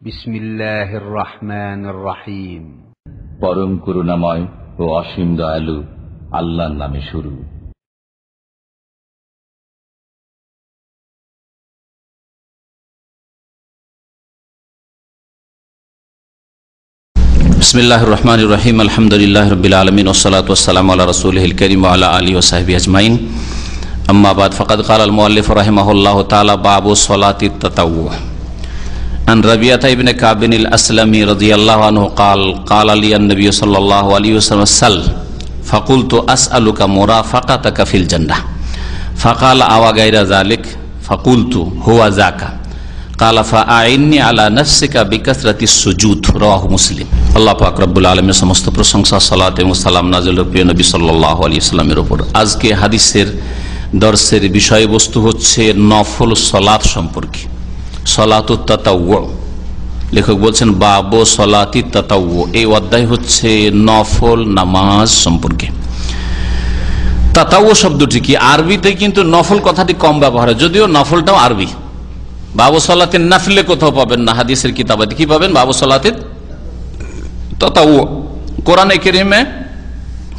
বিসমিল্লাহির রহমানির রহিম। পরম করুণাময় ও অসীম দয়ালু আল্লাহর নামে শুরু। বিসমিল্লাহির রহমানির রহিম। আলহামদুলিল্লাহি রাব্বিল আলামিন ওয়াসসালাতু ওয়াসসালামু আলা রাসূলিহিল কারীম ওয়া আলা আলিহি ওয়া সাহবিহি আজমাইন। আম্মা বাদ, ফাকাদ ক্বালা আল মুআল্লিফ রাহিমাহুল্লাহু তাআলা বাবু সলাতিত তাতাওwu। আন রাবিয়াতা ইবনে কাব আল আসলামি রাদিয়াল্লাহু আনহু قال قال لي النبي صلى الله عليه وسلم سل فقلت اسالك مرافقتك في الجنه فقال او غير ذلك فقلت هو ذاك قال فاعني على نفسك بكثرة السجود رواه মুসলিম। আল্লাহ পাক রব্বুল আলামিনের সমস্ত প্রশংসা, সালাত এবং সালাম নাযিল হোক প্রিয় নবী সাল্লাল্লাহু আলাইহি ওয়াসাল্লামের উপর। আজকে হাদিসের দর্শের বিষয়বস্তু হচ্ছে নফল সালাত সম্পর্কে, সলাতুত তাতাওwu। লেখক বলছেন বাবু সলাতিত তাতাওwu। এই অধ্যায় হচ্ছে নফল নামাজ সম্পর্কে। তাতাওwu শব্দটি কি? আরবিতে কিন্তু নফল কথাটি কম ব্যবহার হয়, যদিও নফলটাও আরবি। বাবু সলাতিন নাফিলে কোথাও পাবেন না, হাদিসের কিতাবাতে কি পাবেন? বাবু সলাতিত তাতাওwu। কোরআনে কারীমে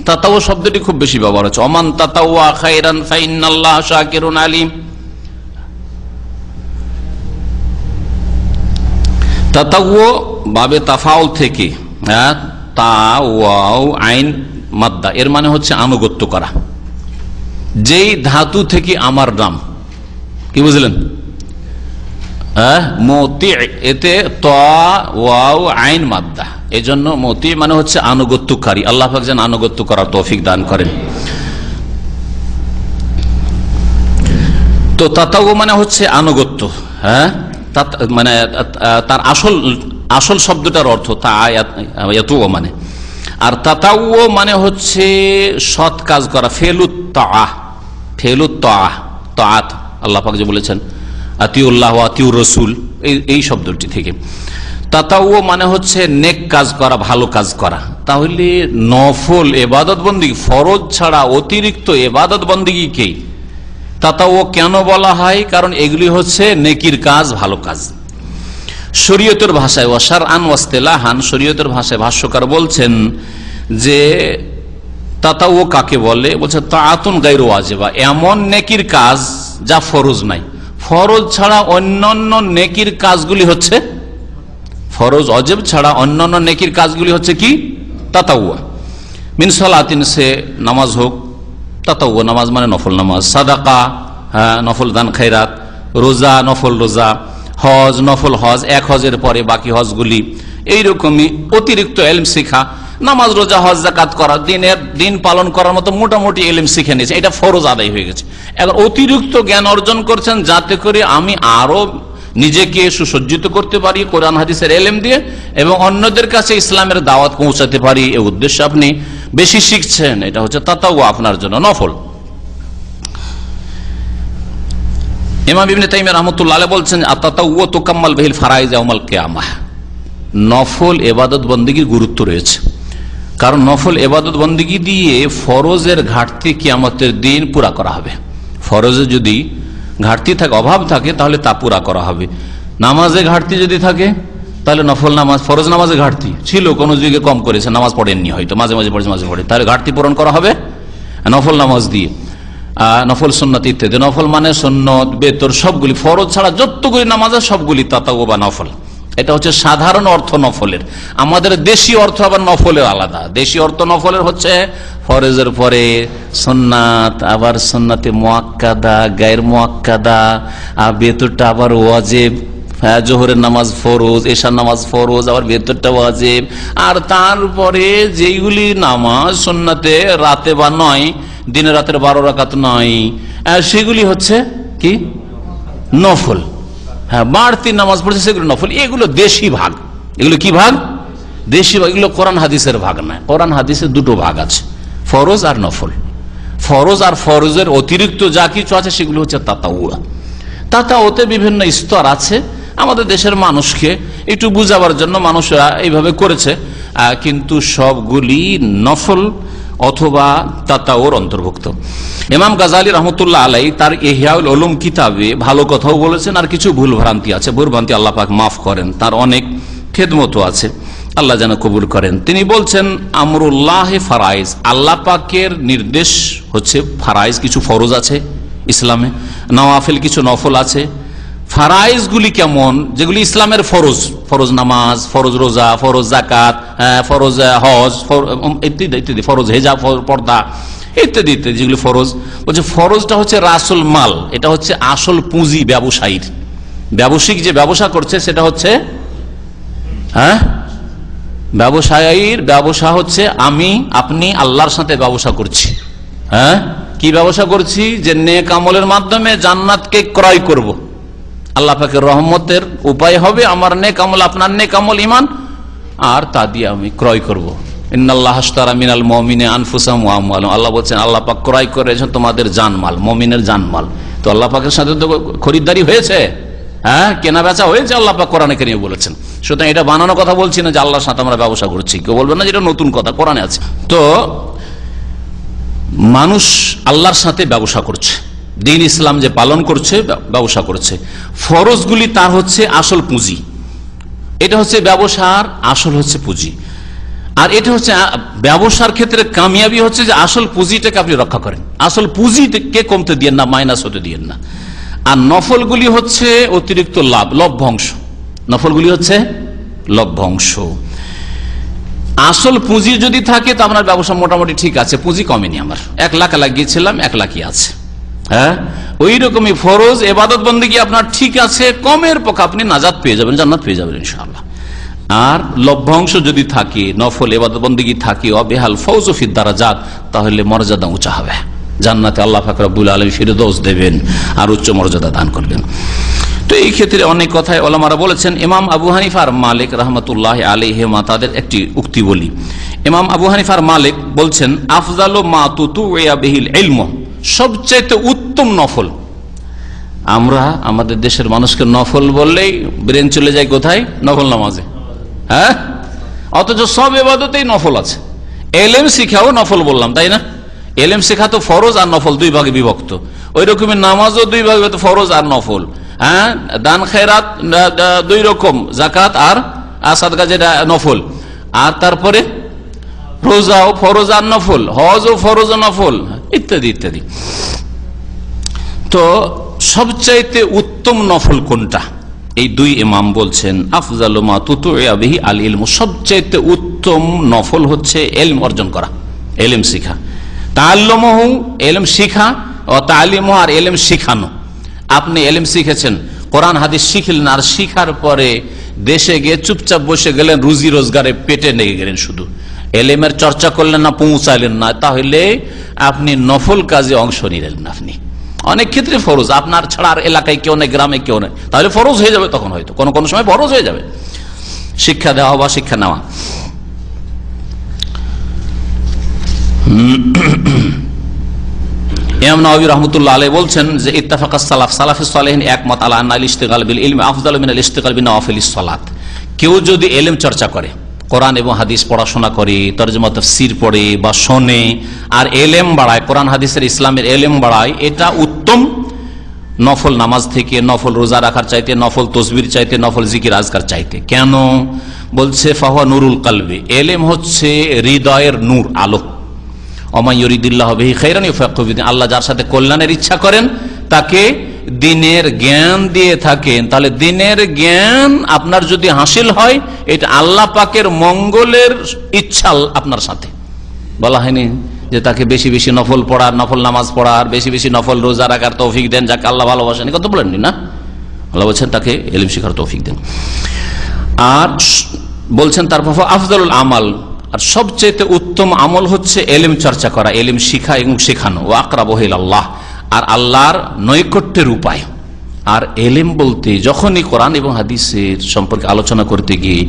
তাতাওwu শব্দটি খুব বেশি ব্যবহার হচ্ছে। ওমান তাতাওয়া খায়রান ফাইন্নাল্লাহা শাকিরুন আলিম। তাতাওwu বাবে তাফাউল থেকে, তা ওয়াও আইন মাদ্দা, এর মানে হচ্ছে আনুগত্য করা। যেই ধাতু থেকে আমার নাম, কি বুঝলেন? মতি, এতে তা ওয়াও আইন মাদ্দা, এই জন্য মতি মানে হচ্ছে আনুগত্যকারী। আল্লাহ পাক যেন আনুগত্য করার তৌফিক দান করেন। তো তাতাওwu মানে হচ্ছে আনুগত্য। মানে তার আসল শব্দটার অর্থ তাআতু মানে, আর তাতাওwu মানে হচ্ছে সৎ কাজ করা, ফেলুত তাআত। আল্লাহ পাক যে বলেছেন আতিউল্লাহ ওয়া আতিউর রাসূল, এই শব্দটি থেকে তাতাওwu মানে হচ্ছে নেক কাজ করা, ভালো কাজ করা। তাহলে নফল ইবাদত বন্দেগী, ফরজ ছাড়া অতিরিক্ত ইবাদত বন্দেগীকে তাতাওwu কেন বলা হয়? কারণ এগুলি হচ্ছে নেকির কাজ, ভালো কাজ। শরীয়তের ভাষায় ওয়াশারআন ওয়াসতিলাহান, শরীয়তের ভাষায় ভাষ্যকার বলছেন যে তাতাওwu কাকে বলে? বলছে তাআতুন গায়রু ওয়াজিবা, এমন নেকির কাজ যা ফরজ নাই। ফরজ ছাড়া অন্যান্য নেকির কাজগুলি হচ্ছে, ফরজ ওয়াজিব ছাড়া অন্যান্য নেকির কাজগুলি হচ্ছে কি? তাতাওwu। মিন সালাতিন, সে নামাজ হোক, তাতাওwu নামাজ মানে নফল নামাজ, সাদাকা নফল দান খায়রাত, রোজা নফল রোজা, হজ নফল হজ, এক হজের পরে বাকি হজগুলি, এইরকমই অতিরিক্ত ইলম শিখা, নামাজ রোজা হজ যাকাত করা, দিন পালন করার মতো মোটামুটি ইলম শিখে নিয়েছে, এটা ফরজ আদায় হয়ে গেছে। এখন অতিরিক্ত জ্ঞান অর্জন করছেন যাতে করে আমি আরো নিজেকে সুসজ্জিত করতে পারি কোরআন হাদিসের ইলম দিয়ে, এবং অন্যদের কাছে ইসলামের দাওয়াত পৌঁছাতে পারি, এই উদ্দেশ্যে আপনি বেশি শিখছেন। এটা হচ্ছে তাতাওwu, আপনার জন্য নফল। ইমাম ইবনে তাইমিয়া রাহমাতুল্লাহ আলাইহি বলছেন আত-তাতাওwu তুকাম্মাল বিহিল ফারাইজ ইয়াউমাল কিয়ামাহ। নফল ইবাদত বন্দেগীর গুরুত্ব রয়েছে, কারণ নফল ইবাদত বন্দেগী দিয়ে ফরজের ঘাটতি কিয়ামতের দিন পুরা করা হবে। ফরজে যদি ঘাটতি থাকে, অভাব থাকে, তাহলে তা পুরা করা হবে। নামাজে ঘাটতি যদি থাকে, তাহলে নফল নামাজ, ফরজ নামাজে ঘাটতি ছিল, কোনো যুগে কম করেছে, নামাজ পড়েননি, হয়তো মাঝে মাঝে পড়েছে, মাঝে পড়ে, তাহলে ঘাটতি পূরণ করা হবে নফল নামাজ দিয়ে। নফল সুন্নাত ইত্যাদি, নফল মানে সুন্নত বেতর সবগুলি, ফরজ ছাড়া যতগুলি নামাজ আছে সবগুলি তাতাওwu বা নফল। এটা হচ্ছে সাধারণ অর্থ নফলের। আমাদের দেশি অর্থ আবার নফলের আলাদা। দেশি অর্থ নফলের হচ্ছে ফরজের পরে সুন্নাত, আবার সুন্নাতে মুআক্কাদা, গায়র মুআক্কাদা, বেতরটা আবার ওয়াজিব, জোহরের নামাজ ফরজ, এশার নামাজ ফরজ, আবার বেতরটা ওয়াজিব, আর তারপরে যেইগুলি নামাজ সুন্নাতে রাতে বা নয়, দিনে রাতের 12 রাকাত নয়, সেগুলি হচ্ছে কি? নফল। হ্যাঁ, বাড়তি নামাজ পড়ছে সেগুলো নফল। এগুলো দেশি ভাগ। এগুলো কি ভাগ? দেশি ভাগ। এগুলো কোরআন হাদিসের ভাগ নয়। কোরআন হাদিসের দুটো ভাগ আছে, ফরজ আর নফল। ফরজ আর ফরজের অতিরিক্ত যা কিছু আছে সেগুলো হচ্ছে তাতাওwu। তাতাওউতে বিভিন্ন স্তর আছে। আমাদের দেশের মানুষকে একটু বুঝাবার জন্য মানুষরা এইভাবে করেছে, কিন্তু সবগুলি নফল অথবা তাতাওর অন্তর্ভুক্ত। ইমাম গাজালি রহমতুল্লাহ আলাই তার ইহয়াউল উলুম কিতাবে ভালো কথাও বলেছেন, আর কিছু ভুল ভ্রান্তি আছে। ভুল ভ্রান্তি আল্লাহ পাক মাফ করেন, তার অনেক খেদমত আছে, আল্লাহ যেন কবুল করেন। তিনি বলছেন আমরুল্লাহ ফারাইজ, আল্লাহ পাকের নির্দেশ হচ্ছে ফারাইজ, কিছু ফরজ আছে ইসলামে, নওয়াফিল কিছু নফল আছে। ফারাইজ গুলি কেমন? যেগুলি ইসলামের ফরজ, ফরজ নামাজ, ফরজ রোজা, ফরজ যাকাত, ফরজ হজ ইত্যাদি ইত্যাদি, ফরজ হেজাব, পর্দা ইত্যাদি ইত্যাদি যেগুলি ফরজ। বলছে ফরজটা হচ্ছে রাসুল মাল, এটা হচ্ছে আসল পুঁজি ব্যবসায়ীর, ব্যবসায়িক যে ব্যবসা করছে সেটা হচ্ছে ব্যবসায়ীর ব্যবসা হচ্ছে আমি আপনি আল্লাহর সাথে ব্যবসা করছি। কি ব্যবসা করছি? যে নেক আমলের মাধ্যমে জান্নাতকে ক্রয় করব, আল্লাহ পাকের রহমতের উপায় হবে আমার নেক আমল, আপনার নেক আমল ঈমান, আর তা দিয়ে আমি ক্রয় করব। ইন্নাল্লাহ আশতারা মিনাল মুমিনিনা আনফুসাহুম ওয়া আমওয়ালাহুম, আল্লাহ বলেছেন আল্লাহ পাক ক্রয় করেছেন তোমাদের জানমাল, মুমিনের জানমাল। তো আল্লাহ পাকের সাথে তো খরিদ্দারি হয়েছে, কেনা বেচা হয়েছে, আল্লাহ পাক কোরআনে কারিমে বলেছেন। সুতরাং এটা বানানো কথা বলছি না যে আল্লাহর সাথে আমরা ব্যবসা করছি, কেউ বলবেন না যেটা নতুন কথা, কোরআনে আছে। তো মানুষ আল্লাহর সাথে ব্যবসা করছে, দিন ইসলাম যে পালন করছে ব্যবসা করছে। ফরজগুলি তার হচ্ছে আসল পুঁজি, এটা হচ্ছে ব্যবসার আসল হচ্ছে পুঁজি। আর এটা হচ্ছে ব্যবসার ক্ষেত্রে কামিয়াবি হচ্ছে যে আসল পুঁজিটাকে আপনি রক্ষা করেন, আসল পুঁজিকে কমতে দিয়েন না, মাইনাস হতে দিয়েন না। আর নফলগুলি হচ্ছে অতিরিক্ত লাভ, লভ্যাংশ। নফলগুলি হচ্ছে লভ্যাংশ। আসল পুঁজি যদি থাকে তো আপনার ব্যবসা মোটামুটি ঠিক আছে, পুঁজি কমেনি, আমার 1 লাখ লাগিয়েছিলাম 1 লাখই আছে। ওই রকমই ফরজ ইবাদত বন্দেগী আপনার ঠিক আছে, কমের পক্ষে আপনি নাজাত পেয়ে যাবেন, জান্নাত পেয়ে যাবেন ইনশাআল্লাহ। আর লভ্যাংশ যদি থাকে, নফল ইবাদত বন্দেগী থাকে, অবেহাল ফৌজ ফিদ দারাজাত, তাহলে মর্যাদা উঁচা হবে, জান্নাতে আল্লাহ পাক রব্বুল আলামিন ফিরদৌস দেবেন আর উচ্চ মর্যাদা দান করবেন। তো এই ক্ষেত্রে অনেক কথাই ওলামারা বলেছেন। ইমাম আবু হানিফা আর মালিক রহমতুল্লাহ আলাইহিমা তাদের একটি উক্তি বলি। ইমাম আবু হানিফা আর মালিক বলছেন আফজালু মা তুতুইয়া বিহিল ইলম, সবচেয়ে উত্তম নফল। আমরা আমাদের দেশের মানুষকে নফল বললেই ব্রেন চলে যায় কোথায়? নফল নামাজে। অথচ সব ইবাদতেই নফল আছে। এলেম শিখাও নফল বললাম, তাই না? এলেম শেখা তো ফরজ আর নফল 2 ভাগে বিভক্ত। ওই রকমের নামাজও 2 ভাগে বিভক্ত, ফরজ আর নফল। দান খেরাত 2 রকম, যাকাত আর সাদকা যেটা নফল। আর তারপরে রোজাও ফরজ আর নফল, হজও ফরজ ও নফল, ইত্যাদি ইত্যাদি। তো সবচাইতে উত্তম নফল কোনটা? এই 2 ইমাম বলছেন আফজালু মা তুতুইয়া বিহি আল ইলম, সবচাইতে উত্তম নফল হচ্ছে ইলম অর্জন করা, ইলম শিখা। তাআল্লুমুহু, ইলম শিখা, ও তালিমুহু, আর ইলম শিখানো। আপনি ইলম শিখেছেন, কোরআন হাদিস শিখলেন, আর শিখার পরে দেশে গিয়ে চুপচাপ বসে গেলেন, রুজি রোজগারে পেটে লেগে গেলেন, শুধু ইলমের চর্চা করলেন না, পৌঁছাইলেন না, তাহলে আপনি নফল কাজে অংশ নিলেন না। আপনি অনেক ক্ষেত্রে ফরজ, আপনার ছাড়া আর এলাকায় কেউ নেই, গ্রামে কেউ নেই, তাহলে ফরজ হয়ে যাবে, তখন হয়তো কোনো কোনো সময় ফরজ হয়ে যাবে শিক্ষা দেওয়া বা শিক্ষা নেওয়া। ইমাম নাওয়াবী রাহমাতুল্লাহ আলাইহি বলছেন যে ইত্তাফাকাস সালাফ, সালাফে সালেহিন একমত আলা আন্নাল ইশতিগাল বিল ইলমি আফদালু মিনাল ইশতিগাল বিনওয়াফিলিস সালাত। কেউ যদি ইলম চর্চা করে, কোরআন এবং হাদিস পড়াশোনা করে, তরজমা তাফসীর পড়ে বা শোনে, আর ইলম বাড়ায়, কোরআন হাদিসের ইসলামের ইলম বাড়ায়, এটা উত্তম নফল নামাজ থেকে, নফল রোজা রাখার চাইতে, নফল তসবির চাইতে, নফল জিকির আজকার চাইতে। কেন? বলছে ফাহুয়া নুরুল কলবি, ইলম হচ্ছে হৃদয়ের নূর, আলো। ওমা ইউরিদিল্লাহু বিহি খাইরান ইউফাক্কিহু ফিদ্দীন, আল্লাহ যার সাথে কল্যাণের ইচ্ছা করেন তাকে দিনের জ্ঞান দিয়ে থাকেন। তাহলে দিনের জ্ঞান আপনার যদি হাসিল হয়, এটা আল্লাহ পাকের মঙ্গলের ইচ্ছা আপনার সাথে। বলা হয়নি যে তাকে বেশি বেশি নফল পড়ার, নফল নামাজ পড়ার, বেশি বেশি নফল রোজা রাখার তৌফিক দেন, যাকে আল্লাহ ভালোবাসেন, কথা বলেননি না? আল্লাহ বলছেন তাকে ইলম শিখার তৌফিক দেন। আর বলছেন তারপর আফজালুল আমাল, আর সবচেয়ে উত্তম আমল হচ্ছে ইলম চর্চা করা, ইলম শিখা এবং শেখানো। ওয়া আকরাবু ইলাল্লাহ, আর আল্লাহর নৈকট্যের উপায়। আর ইলম বলতে যখনই কোরআন এবং হাদিসের সম্পর্কে আলোচনা করতে গিয়ে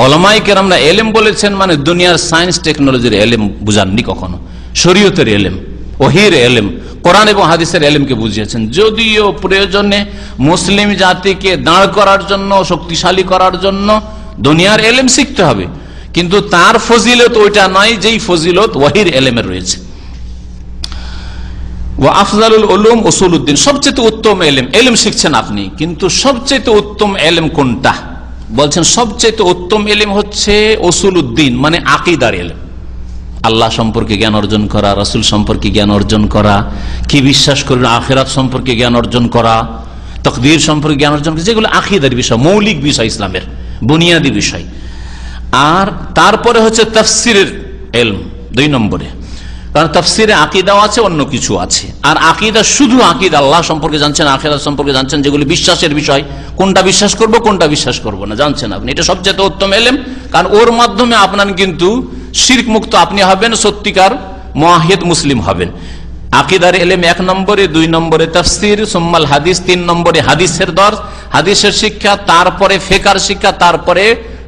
উলামায়ে কেরামরা ইলম বলেছেন মানে দুনিয়ার সায়েন্স টেকনোলজির ইলম বুঝাননি কখনো, শরীয়তের ইলম, ওহীর ইলম, কোরআন এবং হাদিসের ইলমকে বুঝিয়েছেন। যদিও প্রয়োজনে মুসলিম জাতিকে দাঁড় করার জন্য, শক্তিশালী করার জন্য দুনিয়ার ইলম শিখতে হবে, কিন্তু তার ফজিলত ওইটা নয় যেই ফজিলত ওয়াহির এলেমের রয়েছে। ওয়া আফজালুল উলুম উসুলুদ্দিন, সবচেয়ে উত্তম এলেম, এলেম শিখছেন আপনি, কিন্তু সবচেয়ে উত্তম এলেম কোনটা? বলছেন সবচেয়ে উত্তম এলেম হচ্ছে উসুলুদ্দিন, মানে আকীদার এলেম। আল্লাহ সম্পর্কে জ্ঞান অর্জন করা, রাসূল সম্পর্কে জ্ঞান অর্জন করা, কি বিশ্বাস করবেন আখিরাত সম্পর্কে জ্ঞান অর্জন করা, তাকদীর সম্পর্কে জ্ঞান অর্জন করা, যেগুলো আকীদার বিষয়, মৌলিক বিষয়, ইসলামের বুনিয়াদী বিষয়। আর তারপরে হচ্ছে তাফসীরের ইলম 2 নম্বরে, কারণ তাফসীরে আকীদাও আছে, অন্য কিছু আছে। আর আকীদা শুধু আকীদা, আল্লাহ সম্পর্কে জানছেন, আখিরাত সম্পর্কে জানছেন, যেগুলো বিশ্বাসের বিষয়, কোনটা বিশ্বাস করব কোনটা বিশ্বাস করব না জানছেন আপনি, এটা সবচেয়ে উত্তম ইলম। কারণ ওর মাধ্যমে আপনার কিন্তু শিরক মুক্ত আপনি হবেন, সত্যিকার মুওয়াহহিদ মুসলিম হবেন। আকীদার ইলম 1 নম্বরে, 2 নম্বরে তাফসীর, সুম্মাল হাদিস, 3 নম্বরে হাদিসের দর্স, হাদিসের শিক্ষা, তারপরে ফিকহের শিক্ষা, তারপরে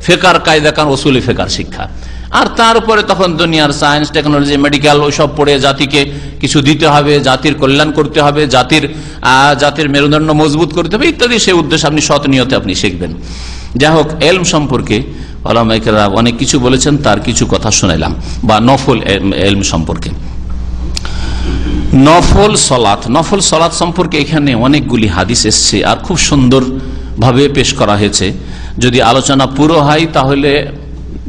ফিকহের কায়দা কানুন, উসুল ফিকহের শিক্ষা। আর তারপরে তখন দুনিয়ার সায়েন্স, টেকনোলজি, মেডিকেল ওইসব পড়ে জাতিকে কিছু দিতে হবে, জাতির কল্যাণ করতে হবে, জাতির মেরুদণ্ড মজবুত করতে হবে ইত্যাদি, সেই উদ্দেশ্যে আপনি সৎ নিয়তে আপনি শিখবেন। যাই হোক, এলম সম্পর্কে উলামায়ে কেরাম অনেক কিছু বলেছেন, তার কিছু কথা শোনাইলাম। বা নফল এলম সম্পর্কে, নফল সলাত সম্পর্কে এখানে অনেকগুলি হাদিস এসছে, আর খুব সুন্দর ভাবে পেশ করা হয়েছে। যদি আলোচনা পুরো হয় তাহলে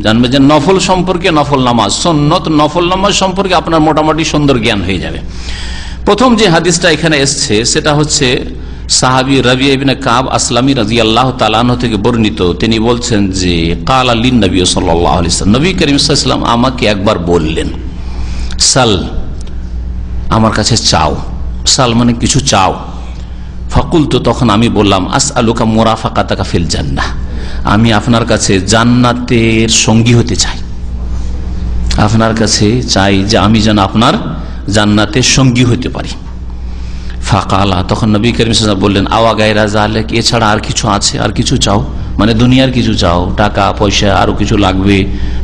জানবে যে নফল সম্পর্কে, নফল নামাজ, সুন্নত নফল নামাজ সম্পর্কে আপনার মোটামুটি সুন্দর জ্ঞান হয়ে যাবে। প্রথম যে হাদিসটা এখানে এসছে সেটা হচ্ছে সাহাবী রাবিয়া ইবনে কাব আসলামী রাদিয়াল্লাহু তাআলা আনহু থেকে বর্ণিত। তিনি বলছেন যে কাল লিন নবী সাল্লাল্লাহু আলাইহি ওয়াসাল্লাম, নবী করিম সাল্লাল্লাহু আলাইহি ওয়াসাল্লাম আমাকে একবার বললেন, সাল, আমার কাছে চাও, সাল মানে কিছু চাও। ফাকুলতু, তখন আমি বললাম, আসআলুকা মুরাফাকাতাকা ফিল জান্নাহ, আমি আপনার কাছে জান্নাতের সঙ্গী হতে চাই, আপনার কাছে চাই যে আমি যেন আপনার জান্নাতের সঙ্গী হতে পারি। ফাকালা, তখন নবী করিম সাল্লাল্লাহু আলাইহি ওয়াসাল্লাম বললেন, আওয়া গায়রা যালিক, এছাড়া আর কিছু আছে? আর কিছু চাও মানে দুনিয়ার কিছু চাও, টাকা পয়সা আরো কিছু লাগবে,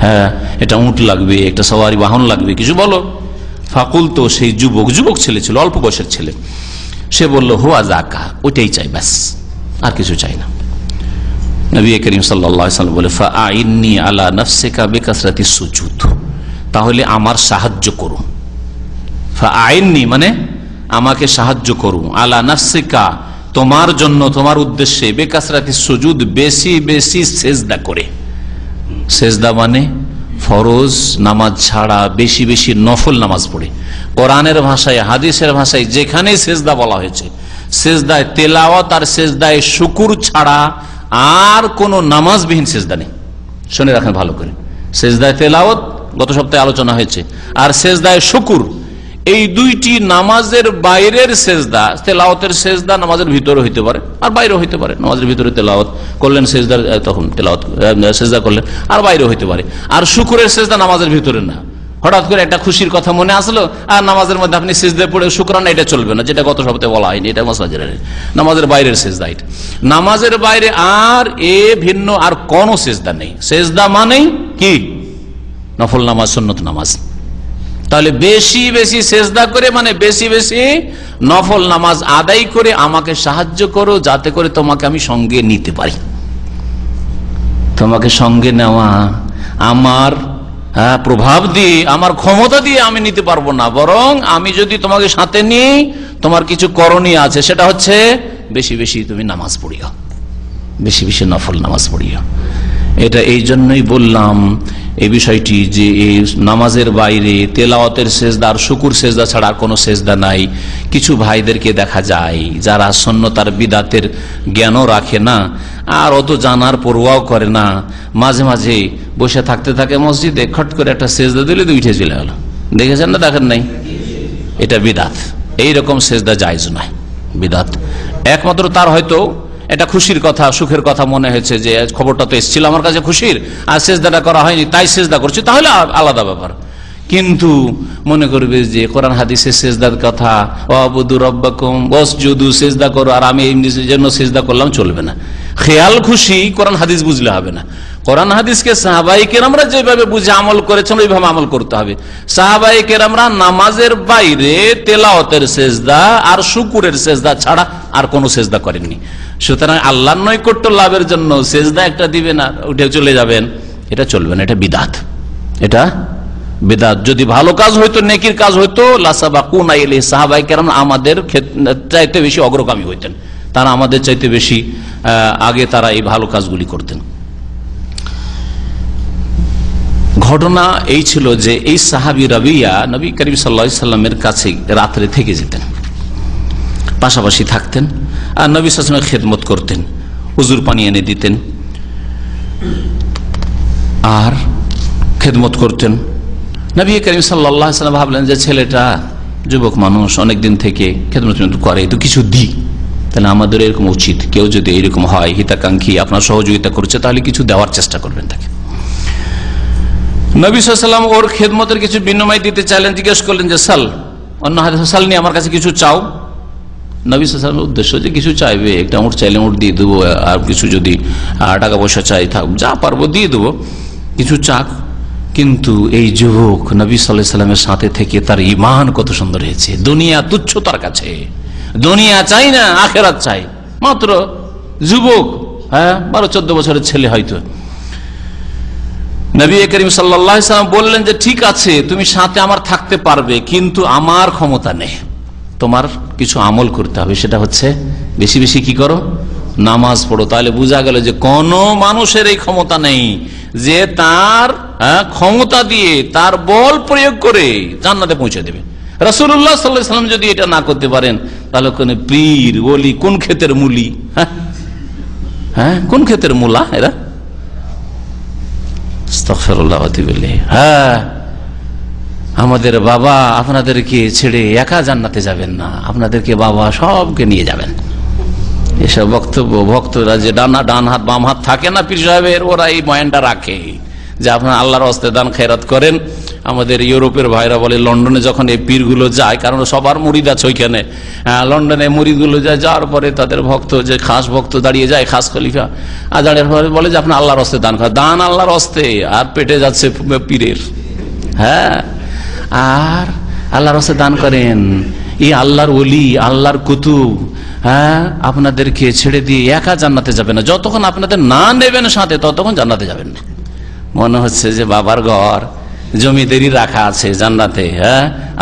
হ্যাঁ এটা উট লাগবে, একটা সওয়ারি বাহন লাগবে, কিছু বলো। ফাকুল, তো সেই যুবক ছেলে ছিল, অল্প বয়সের ছেলে, সে বলল, হুয়া যাকা, ওইটাই চাই, ব্যাস আর কিছু চাই না। নবী করিম সাল্লাল্লাহু আলাইহি ওয়াসাল্লাম বলে, ফাআইন্নি আলা নাফসিকা বিকাসরাতিস সুজুদ, তাহলে আমার সাহায্য করো। ফাআইন্নি মানে আমাকে সাহায্য করো, আলা নাফসিকা তোমার জন্য, তোমার উদ্দেশ্যে, বিকাসরাতিস সুজুদ বেশি বেশি সেজদা করে। সেজদা মানে ফরজ নামাজ ছাড়া বেশি বেশি নফল নামাজ পড়ে। কোরআনের ভাষায়, হাদিসের ভাষায় যেখানে সেজদা বলা হয়েছে, সেজদায় তেলাওয়াত আর সেজদায় শুকুর ছাড়া আর কোন নামাজবিহীন সেজদা নেই। শুনে রাখেন ভালো করে, সেজদায় তেলাওয়াত গত সপ্তাহে আলোচনা হয়েছে, আর সেজদায় শুকুর, এই দুইটি নামাজের বাইরের সেজদা। তেলাওয়াতের সেজদা নামাজের ভিতরে হইতে পারে আর বাইরে হইতে পারে, নামাজের ভিতরে তেলাওয়াত করলেন, সেজদার তখন তেলাওয়াত সেজদা করলেন, আর বাইরে হইতে পারে। আর শুকুরের সেজদা নামাজের ভিতরে না, হঠাৎ করে একটা খুশির কথা মনে আসলো আর নামাজের মধ্যে আপনি সেজদা পড়ে শুকরানা, এটা চলবে না, যেটা গত সপ্তাহে বলা হয়নি, এটা নামাজের বাইরের সেজদা। এটা নামাজের বাইরে আর ভিন্ন আর কোন সেজদা নেই। সেজদা মানেই কি? নফল নামাজ, সুন্নত নামাজ। তাহলে বেশি বেশি সেজদা করে মানে বেশি বেশি নফল নামাজ আদায় করে আমাকে সাহায্য করো, যাতে করে তোমাকে আমি সঙ্গে নিতে পারি। তোমাকে সঙ্গে নেওয়া আমার প্রভাব দিয়ে, আমার ক্ষমতা দিয়ে আমি নিতে পারবো না, বরং আমি যদি তোমাকে সাথে নিই, তোমার কিছু করণীয় আছে, সেটা হচ্ছে বেশি বেশি তুমি নামাজ পড়িও, বেশি বেশি নফল নামাজ পড়িও। এটা এই জন্যই বললাম এই বিষয়টি, যে এই নামাজের বাইরে তেলাওয়াতের সেজদা আর শুকুর সেজদা ছাড়া আর কোনো সেজদা নাই। কিছু ভাইদেরকে দেখা যায় যারা সুন্নতার বিদাতের জ্ঞানও রাখে না, আর অত জানার পরোয়াও করে না, মাঝে মাঝে বসে থাকতে থাকে মসজিদে, খট করে একটা সেজদা দিলে উঠে চলে গেল। দেখেছেন না? দেখেন নাই? এটা বিদাত। এইরকম সেজদা জায়েজ নয়, বিদাত। একমাত্র তার হয়তো এটা খুশির কথা, সুখের কথা মনে হয়েছে, যে খবরটা তো এসেছিল আমার কাছে খুশির, আর সেজদাটা করা হয়নি তাই সেজদা করছি, তাহলে আলাদা ব্যাপার। কিন্তু মনে করবে যে কোরআন হাদিসের সেজদার কথা, ওয়াবুদু রাব্বাকুম ওয়াসজুদু, সেজদা করো, আর আমি এমনি জন্য সেজদা করলাম, চলবে না। খেয়াল খুশি কোরআন হাদিস বুঝলে হবে না। কোরআন হাদিসকে সাহাবায়ে কেরামরা যেভাবে বুঝে আমল করেছেন ওইভাবে আমল করতে হবে। সাহাবায়ে কেরামরা নামাজের বাইরে তেলাওয়াতের সেজদা আর শুকুরের সেজদা ছাড়া আর কোনো সেজদা করেননি। সুতরাং আল্লাহর নৈকট্য লাভের জন্য সেজদা একটা দিবেন আর উঠে চলে যাবেন, এটা চলবে না, এটা বিদআত, এটা বিদআত। যদি ভালো কাজ হইতো, নেকির কাজ হইতো, লাসাবাকুনা ইলাইহি, সাহাবায়ে কেরাম আমাদের চাইতে বেশি অগ্রগামী হইতেন, তারা আমাদের চাইতে বেশি আগে তারা এই ভালো কাজগুলি করতেন। ঘটনা এই ছিল যে এই সাহাবী রাবিয়া নবী করিম সাল্লাল্লাহু আলাইহি সাল্লামের কাছে রাত্রে থেকে যেতেন, পাশাপাশি থাকতেন, আর নবী সাল্লাল্লাহু আলাইহি ওয়াসাল্লামের খেদমত করতেন, হুজুর পানি এনে দিতেন আর খেদমত করতেন। নবী করিম সাল্লাল্লাহু আলাইহি ওয়াসাল্লাম ভাবলেন যে ছেলেটা যুবক মানুষ, অনেকদিন থেকে খেদমত করে, তো কিছু দিই, তাহলে আমাদের এরকম উচিত, কেউ যদি এরকম হয় হিতাকাঙ্ক্ষী, আপনার সহযোগিতা করছে, তাহলে কিছু দেওয়ার চেষ্টা করবেন তাকে। নবী সাল্লাল্লাহু আলাইহি ওয়াসাল্লাম ওর খেদমতের কিছু বিনিময় দিতে চাইলেন, জিজ্ঞেস করলেন যে সাল, অন্য হাদিসে সাল নিয়ে আমার কাছে কিছু চাও। নবী সাল্লাল্লাহু আলাইহি ওয়াসাল্লামের উদ্দেশ্য যে কিছু চাইবে, একটা উট চাইলে উট দিয়ে দেবো, আর কিছু যদি টাকা পয়সা চাই থাক, যা পারবো দিয়ে দেবো, কিছু চাক। কিন্তু এই যুবক নবী সাল্লাল্লাহু আলাইহি ওয়াসাল্লামের সাথে থেকে তার ঈমান কত সুন্দর হয়েছে, দুনিয়া তুচ্ছ তার কাছে, দুনিয়া চাই না, আখিরাত চাই। মাত্র যুবক, 12-14 বছরের ছেলে হয়তো। নবী করিম সাল্লাল্লাহু আলাইহি ওয়াসাল্লাম বললেন যে ঠিক আছে, তুমি সাথে আমার থাকতে পারবে, কিন্তু আমার ক্ষমতা নেই, তোমার কিছু আমল করতে হবে, সেটা হচ্ছে বেশি বেশি কি করো, নামাজ পড়ো। তাহলে বোঝা গেল যে কোন মানুষের এই ক্ষমতা নেই যে তার ক্ষমতা দিয়ে, তার বল প্রয়োগ করে জান্নাতে পৌঁছে দেবে। রাসূলুল্লাহ সাল্লাল্লাহু আলাইহি ওয়াসাল্লাম যদি এটা না করতে পারেন, তাহলে কোন পীর ওলি, কোন ক্ষেতের মুলি, কোন ক্ষেতের মুলা এরা, আস্তাগফিরুল্লাহ ওয়া আতুবু ইলাইহি। আমাদের বাবা আপনাদেরকে ছেড়ে একা জান্নাতে যাবেন না, আপনাদেরকে বাবা সবকে নিয়ে যাবেন। এসব বক্তব্য ভক্তরা যে ডান হাত বাম হাত থাকে না পীর সাহেবের, ওরা এই বয়ানটা রাখে যে আপনার আল্লাহর হস্তে দান খেরাত করেন। আমাদের ইউরোপের ভাইরা বলে, লন্ডনে যখন এই পীরগুলো যায়, কারণ সবার মুরিদ আছে ওইখানে, লন্ডনে মুরিদগুলো যায়, যাওয়ার পরে তাদের ভক্ত, যে খাস ভক্ত দাঁড়িয়ে যায়, খাস খলিফা, আর দাঁড়িয়ে পরে বলে যে আপনার আল্লাহর হস্তে দান করেন, দান আল্লাহর হস্তে, আর পেটে যাচ্ছে পীরের। আর আল্লাহর হস্তে দান করেন, এই আল্লাহর ওলি, আল্লাহর কুতুব, আপনাদেরকে ছেড়ে দিয়ে একা জান্নাতে যাবে না, যতক্ষণ আপনাদের না নেবেন সাথে, ততক্ষণ জান্নাতে যাবেন না। মনে হচ্ছে যে বাবার ঘর, জমিদারি রাখা আছে জান্নাতে,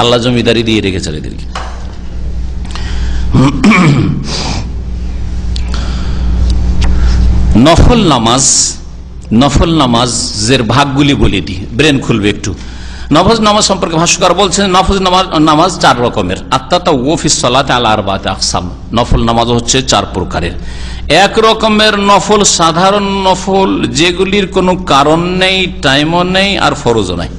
আল্লাহ জমিদারি দিয়ে রেখেছে এদেরকে। নফল নামাজের ভাগগুলি বলে দিই, ব্রেন খুলবে একটু। নফল নামাজ সম্পর্কে ভাষ্যকার বলছেন, নফল নামাজ 4 রকমের। আত্তাতাওয়্যু ফিস সালাতি আলা 4 আকসাম। নফল নামাজ হচ্ছে 4 প্রকারের। এক রকমের নফল সাধারণ নফল, যেগুলির কোনো কারণ নেই, টাইমও নেই, আর ফরজও নাই।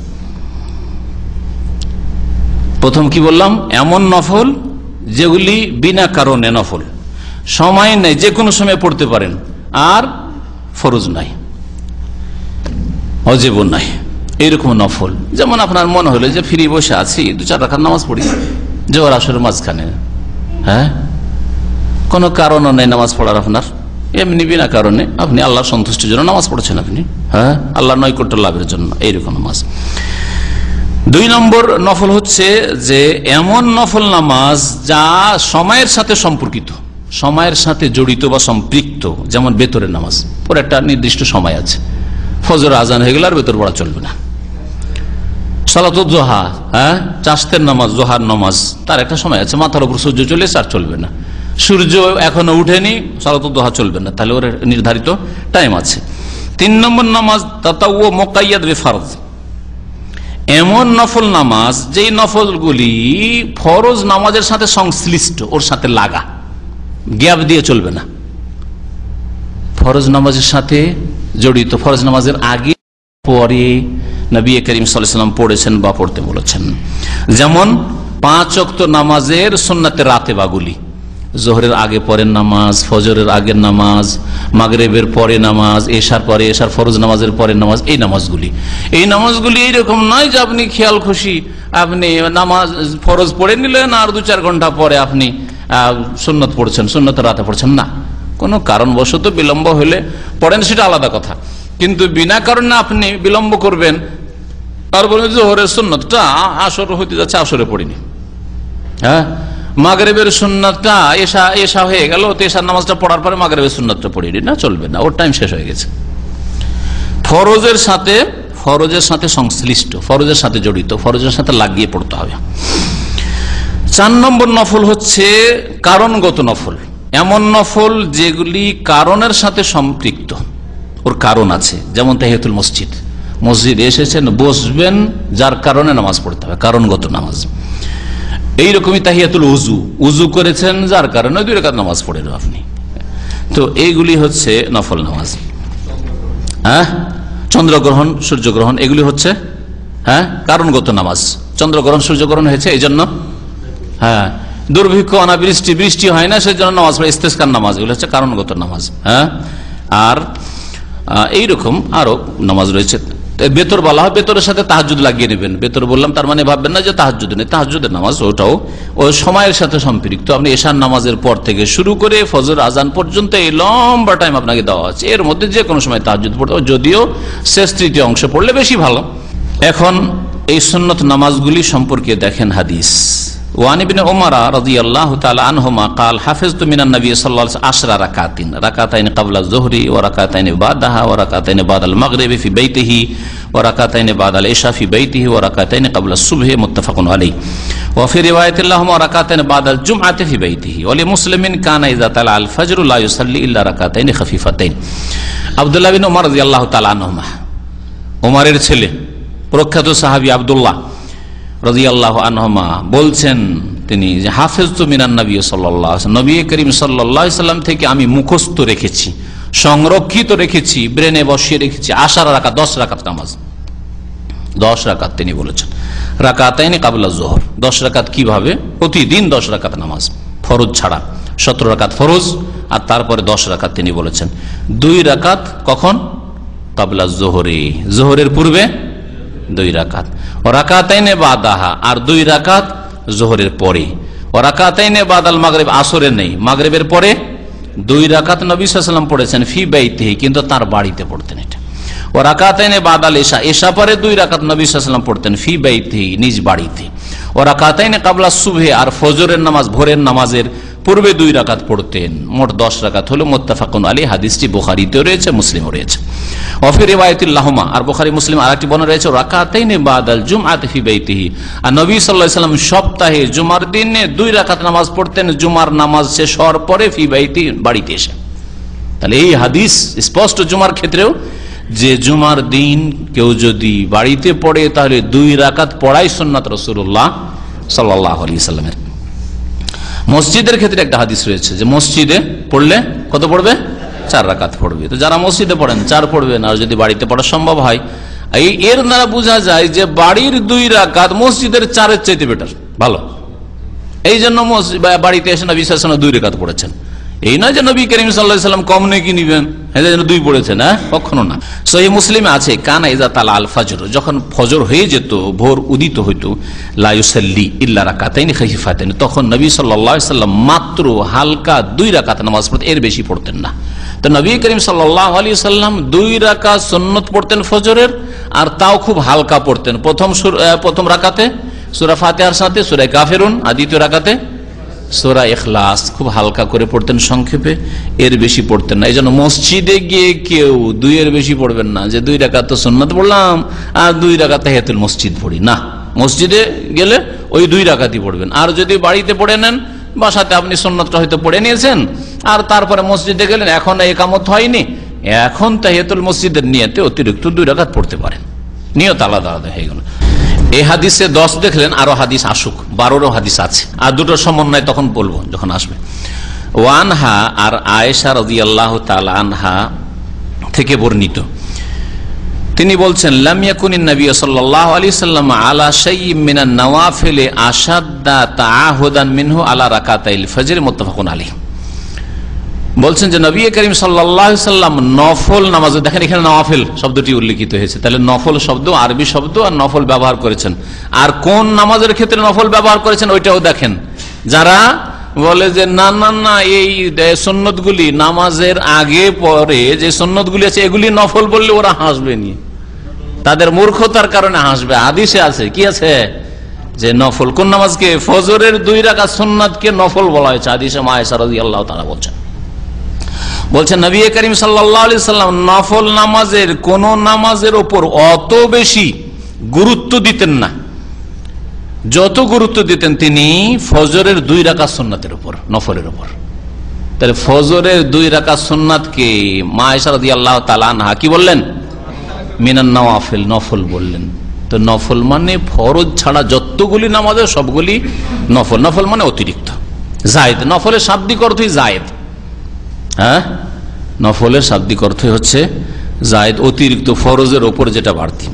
প্রথম কি বললাম, এমন নফল যেগুলি বিনা কারণে নফল, সময় নেই, যে কোনো সময় পড়তে পারেন, আর ফরজ নাই, ওয়াজিবও নাই, এইরকম নফল। যেমন আপনার মনে হলো যে ফ্রি বসে আছি, 2-4 রাকাত নামাজ পড়ি জোহর আসরের মাঝখানে, কোনো কারণও নেই নামাজ পড়ার, আপনার এমনি বিনা কারণে আপনি আল্লাহর সন্তুষ্টির জন্য নামাজ পড়ছেন, আপনি আল্লাহর নৈকট্য লাভের জন্য, এইরকম নামাজ। 2 নম্বর নফল হচ্ছে যে এমন নফল নামাজ যা সময়ের সাথে সম্পর্কিত, সময়ের সাথে জড়িত বা সম্পৃক্ত। যেমন বেতরের নামাজ, ওর একটা নির্দিষ্ট সময় আছে, ফজর আজান হয়ে গেলে আর বেতর পড়া চলবে না। সালাতুদ জোহা, চাষতের নামাজ, জোহার নামাজ, তার একটা সময় আছে, মাথার উপর সূর্য চলে এসে আর চলবে না, সূর্য এখনো উঠেনি, সালাতুদ জোহা চলবে না, তাহলে ওর নির্ধারিত টাইম আছে। 3 নম্বর নামাজ তাতাওয়্যু মুকাইয়াদ বিফরজ, এমন নফল নামাজ যেই নফলগুলি ফরজ নামাজের সাথে সংশ্লিষ্ট, ওর সাথে লাগা, গ্যাপ দিয়ে চলবে না, ফরজ নামাজের সাথে জড়িত, ফরজ নামাজের আগে পরে নবী করিম সাল্লাল্লাহু আলাইহি ওয়াসাল্লাম পড়েছেন বা পড়তে বলেছেন। যেমন 5 ওয়াক্ত নামাজের সুন্নাতে রাতেবাগুলি, জোহরের আগে পরের নামাজ, ফজরের আগের নামাজ, মাগরিবের পরে নামাজ, এশার পরে, এশার ফরজ নামাজের পরের নামাজ, এই নামাজগুলি এইরকম নয় যে আপনি খেয়াল খুশি আপনি নামাজ ফরজ পড়ে নিলেন আর 2-4 ঘন্টা পরে আপনি সুন্নত পড়ছেন, সুন্নতের রাতে পড়ছেন না। কোনো কারণবশত বিলম্ব হলে পড়েন, সেটা আলাদা কথা, কিন্তু বিনা কারণে আপনি বিলম্ব করবেন আর বলবেন জোহরের সুন্নতটা আসর হইতে যাচ্ছে, আসরে পড়িনি, মাগরিবের সুন্নতটা এশা হয়ে গেল, তো এশার নামাজটা পড়ার পরে মাগরিবের সুন্নতটা পড়িনি, না, চলবে না, ওর টাইম শেষ হয়ে গেছে। ফরজের সাথে সংশ্লিষ্ট, ফরজের সাথে জড়িত, ফরজের সাথে লাগিয়ে পড়তে হবে। 4 নম্বর নফল হচ্ছে কারণগত নফল, এমন নফল যেগুলি কারণের সাথে সম্পৃক্ত, ওর কারণ আছে। যেমন তাহিয়াতুল মসজিদ, মসজিদে এসেছেন, বসবেন, যার কারণে নামাজ পড়তে হবে, কারণগত নামাজ। এইরকমই তাহিয়াতুল উজু করেছেন, যার কারণে 2 রাকাত নামাজ পড়েন আপনি। তো এইগুলি হচ্ছে নফল নামাজ। হ্যাঁ, চন্দ্রগ্রহণ, সূর্যগ্রহণ, এগুলি হচ্ছে কারণগত নামাজ। চন্দ্রগ্রহণ, সূর্যগ্রহণ হয়েছে এই জন্য, দুর্ভিক্ষ, অনাবৃষ্টি, বৃষ্টি হয় না, সেই জন্য নামাজ পড়ে, ইস্তেসকার নামাজ, এগুলো হচ্ছে কারণগত নামাজ। আর এইরকম আরো নামাজ রয়েছে। বেতর বলা হয়, বেতরের সাথে তাহাজ্জুদ লাগিয়ে নেবেন। বেতর বললাম, তার মানে ভাববেন না যে তাহাজ্জুদ নেই, তাহাজ্জুদের নামাজ ওটাও ওই সময়ের সাথে সম্পৃক্ত। আপনি এশার নামাজের পর থেকে শুরু করে ফজর আজান পর্যন্ত এই লম্বা টাইম আপনাকে দেওয়া আছে, এর মধ্যে যে কোনো সময় তাহাজ্জুদ পড়তে, যদিও শেষ 3য় অংশ পড়লে বেশি ভালো। এখন এই সুন্নত নামাজগুলি সম্পর্কে দেখেন হাদিস। ওয়ান ইবনে উমর রাদিয়াল্লাহু তাআলা আনহুমা قال حفظت من النبي صلى الله عليه وسلم 10 ركعات ركعتين قبل الظهر وركعتين بعدها وركعتين بعد المغرب في بيته وركعتين بعد العشاء في بيته وركعتين قبل الصبح متفق عليه وفي روايه لهما ركعتين بعد الجمعه في بيته ولمسلم كان اذا طلع الفجر لا يصلي الا ركعتين خفيفتين। আব্দুল্লাহ বিন উমর রাদিয়াল্লাহু তাআলা আনহুমা, উমরের ছেলে, প্রখ্যাত সাহাবী আব্দুল্লাহ রাদিয়াল্লাহু আনহুমা বলছেন, তিনি যে হাফেজতু মিনান নবী সাল্লাল্লাহু আলাইহি ওয়াসাল্লাম, নবী করিম সাল্লাল্লাহু আলাইহি ওয়াসাল্লাম থেকে আমি মুখস্থ রেখেছি, সংরক্ষিত রেখেছি, ব্রেনে বসিয়ে রেখেছি 10 রাকাত, 10 রাকাত নামাজ, 10 রাকাত তিনি বলেছেন। রাকাতাইনি কাবলা যোহর, 10 রাকাত কিভাবে? প্রতিদিন 10 রাকাত নামাজ, ফরজ ছাড়া 17 রাকাত ফরজ, আর তারপরে 10 রাকাত তিনি বলেছেন। 2 রাকাত কখন? কাবলা যোহরে, যোহরের পূর্বে 2 রাকাত, ও রাকাতাইনে বাদাহা, আর 2 রাকাত যোহরের পরে, ও রাকাতাইনে বাদাল মাগরিব, আসরের নেই, মাগরিবের পরে 2 রাকাত নবী সাল্লাল্লাহু আলাইহি ওয়াসাল্লাম পড়েছেন ফি বাইতিহি, কিন্তু তার বাড়িতে পড়তেন এটা। ও রাকাতাইনে বাদাল ইশা, ইশা পরে 2 রাকাত নবী সাল্লাল্লাহু আলাইহি ওয়াসাল্লাম পড়তেন ফি বাইতিহি, নিজ বাড়িতে। ও রাকাতাইনে কাবলা সুবহে, আর ফজরের নামাজ, ভোরের নামাজের পূর্বে 2 রাকাত পড়তেন। মোট 10 রাকাত হলো। মুত্তাফাকুন আলাইহি, হাদিসটি বুখারীতেও রয়েছে, মুসলিমও রয়েছে। ওয়াফি রিওয়ায়াতিল লাহুমা, আর বুখারী মুসলিম আরেকটি বর্ণনা রয়েছে, রাকাতাইনে বাদাল জুমআতি ফি বাইতিহি, আর নবী সাল্লাল্লাহু আলাইহি ওয়াসাল্লাম সপ্তাহে জুমার দিনে 2 রাকাত নামাজ পড়তেন, জুমার নামাজ শেষ হওয়ার পরে ফি বাইতি, বাড়িতে এসে। তাহলে এই হাদিস স্পষ্ট জুমার ক্ষেত্রেও, যে জুমার দিন কেউ যদি বাড়িতে পড়ে তাহলে 2 রাকাত পড়াই সুন্নাত রাসূলুল্লাহ সাল্লাল্লাহু আলাইহি ওয়াসাল্লামের। মসজিদের ক্ষেত্রে একটা হাদিস রয়েছে যে মসজিদে পড়লে কত পড়বে? 4 রাকাত পড়বে। তো যারা মসজিদে পড়েন 4 পড়বেন, আর যদি বাড়িতে পড়া সম্ভব হয়, এর দ্বারা বোঝা যায় যে বাড়ির 2 রাকাত মসজিদের 4-এর চাইতে বেটার, ভালো। এই জন্য বাড়িতে এসে নবী সাল্লাল্লাহু আলাইহি ওয়াসাল্লাম 2 রাকাত পড়েছেন। এই নয় যে নবী করিম সাল্লাল্লাহু আলাইহি ওয়াসাল্লাম কম নেকি নিবেন, এই জন্য 2 পড়েছেন, কখনো না। সহিহ মুসলিমে আছে, কানা ইযা তালা আল ফজর, যখন ফজর হয়ে যেত, ভোর উদিত হইতো, লা ইউসাল্লি ইল্লা রাকাতাইনি খাফিফাতাইনি, তখন নবী সাল্লাল্লাহু আলাইহি ওয়াসাল্লাম মাত্র হালকা 2 রাকাত নামাজ পড়তেন, এর বেশি পড়তেন না। তো নবী করিম সাল্লাল্লাহু আলাইহি ওয়াসাল্লাম 2 রাকাত সুন্নাত পড়তেন ফজরের, আর তাও খুব হালকা পড়তেন। প্রথম রাকাতে সূরা ফাতিহার সাথে সূরা কাফিরুন, আর দ্বিতীয় রাকাতে সূরা ইখলাস, খুব হালকা করে পড়তেন, সংক্ষেপে, এর বেশি পড়তেন না। এই জন্য মসজিদে গিয়ে কেউ 2 এর বেশি পড়বেন না, যে 2 রাকাত তো সুন্নাত পড়লাম আর 2 রাকাত তাহিয়াতুল মসজিদ পড়ি না। মসজিদে গেলে ওই 2 রাকাতই পড়বেন। আর যদি বাড়িতে পড়ে নেন, বাসাতে আপনি সুন্নাতটা হয়তো পড়ে নিয়েছেন, আর তারপরে মসজিদে গেলেন, এখন ইকামত হয়নি, এখন তাহিয়াতুল মসজিদের নিয়তে অতিরিক্ত 2 রাকাত পড়তে পারেন, নিয়ত আলাদা আলাদা হয়ে গেল। এই হাদিসে 10 দেখলেন, আরো হাদিস আসুক, 12রও হাদিস আছে, আর দুটো সমন্বয় তখন বলবো যখন আসবে। ওয়ানহা, আর আয়েশা রাদিয়াল্লাহু তাআলা আনহা থেকে বর্ণিত, তিনি বলছেন, লাম ইয়াকুনিন নবী সাল্লাল্লাহু আলাইহি ওয়াসাল্লাম আলা শাইইন মিনান নওয়াফিল আশাদ্দা তাআহুদান মিনহু আলা রাকাতাইল ফজর, মুত্তাফাকুন আলাইহি। বলছেন যে নবী করিম সাল্লাল্লাহু আলাইহি ওয়াসাল্লাম নফল নামাজ, দেখেন এখানে নওয়াফিল শব্দটি উল্লেখিত হয়েছে, তাহলে নফল শব্দ আরবি শব্দ, আর নফল ব্যবহার করেছেন। আর কোন নামাজের ক্ষেত্রে নফল ব্যবহার করেছেন ওইটাও দেখেন। যারা বলে যে না না না, এই সুন্নতগুলি নামাজের আগে পরে যে সুন্নতগুলি আছে এগুলি নফল বললে ওরা হাসবে নি, তাদের মূর্খতার কারণে হাসবে। হাদিসে আছে, কি আছে, যে নফল কোন নামাজকে? ফজরের 2 রাকাত সুন্নাতকে নফল বলা হয়েছে, হাদিসে মা আয়েশা রাদিয়াল্লাহু তাআলা বলছেন। বলছেন নবী করিম সাল্লাল্লাহু আলাইহি সাল্লাম নফল নামাজের কোন নামাজের ওপর অত বেশি গুরুত্ব দিতেন না যত গুরুত্ব দিতেন তিনি ফজরের 2 রাকাত সুন্নাতের উপর, নফলের উপর। তাহলে ফজরের 2 রাকাত সুন্নাতকে মা আয়েশা রাদিয়াল্লাহু তাআলা আনহা কি বললেন? মিনান নওয়াফিল, নফল বললেন। তো নফল মানে ফরজ ছাড়া যতগুলি নামাজের সবগুলি নফল। নফল মানে অতিরিক্ত, জায়েদ। নফলের শাব্দিক অর্থই জায়েদ। হ্যাঁ, নফলের শাব্দিক অর্থ হচ্ছে জায়েদ, অতিরিক্ত, ফরজের ওপর যেটা বাড়তি।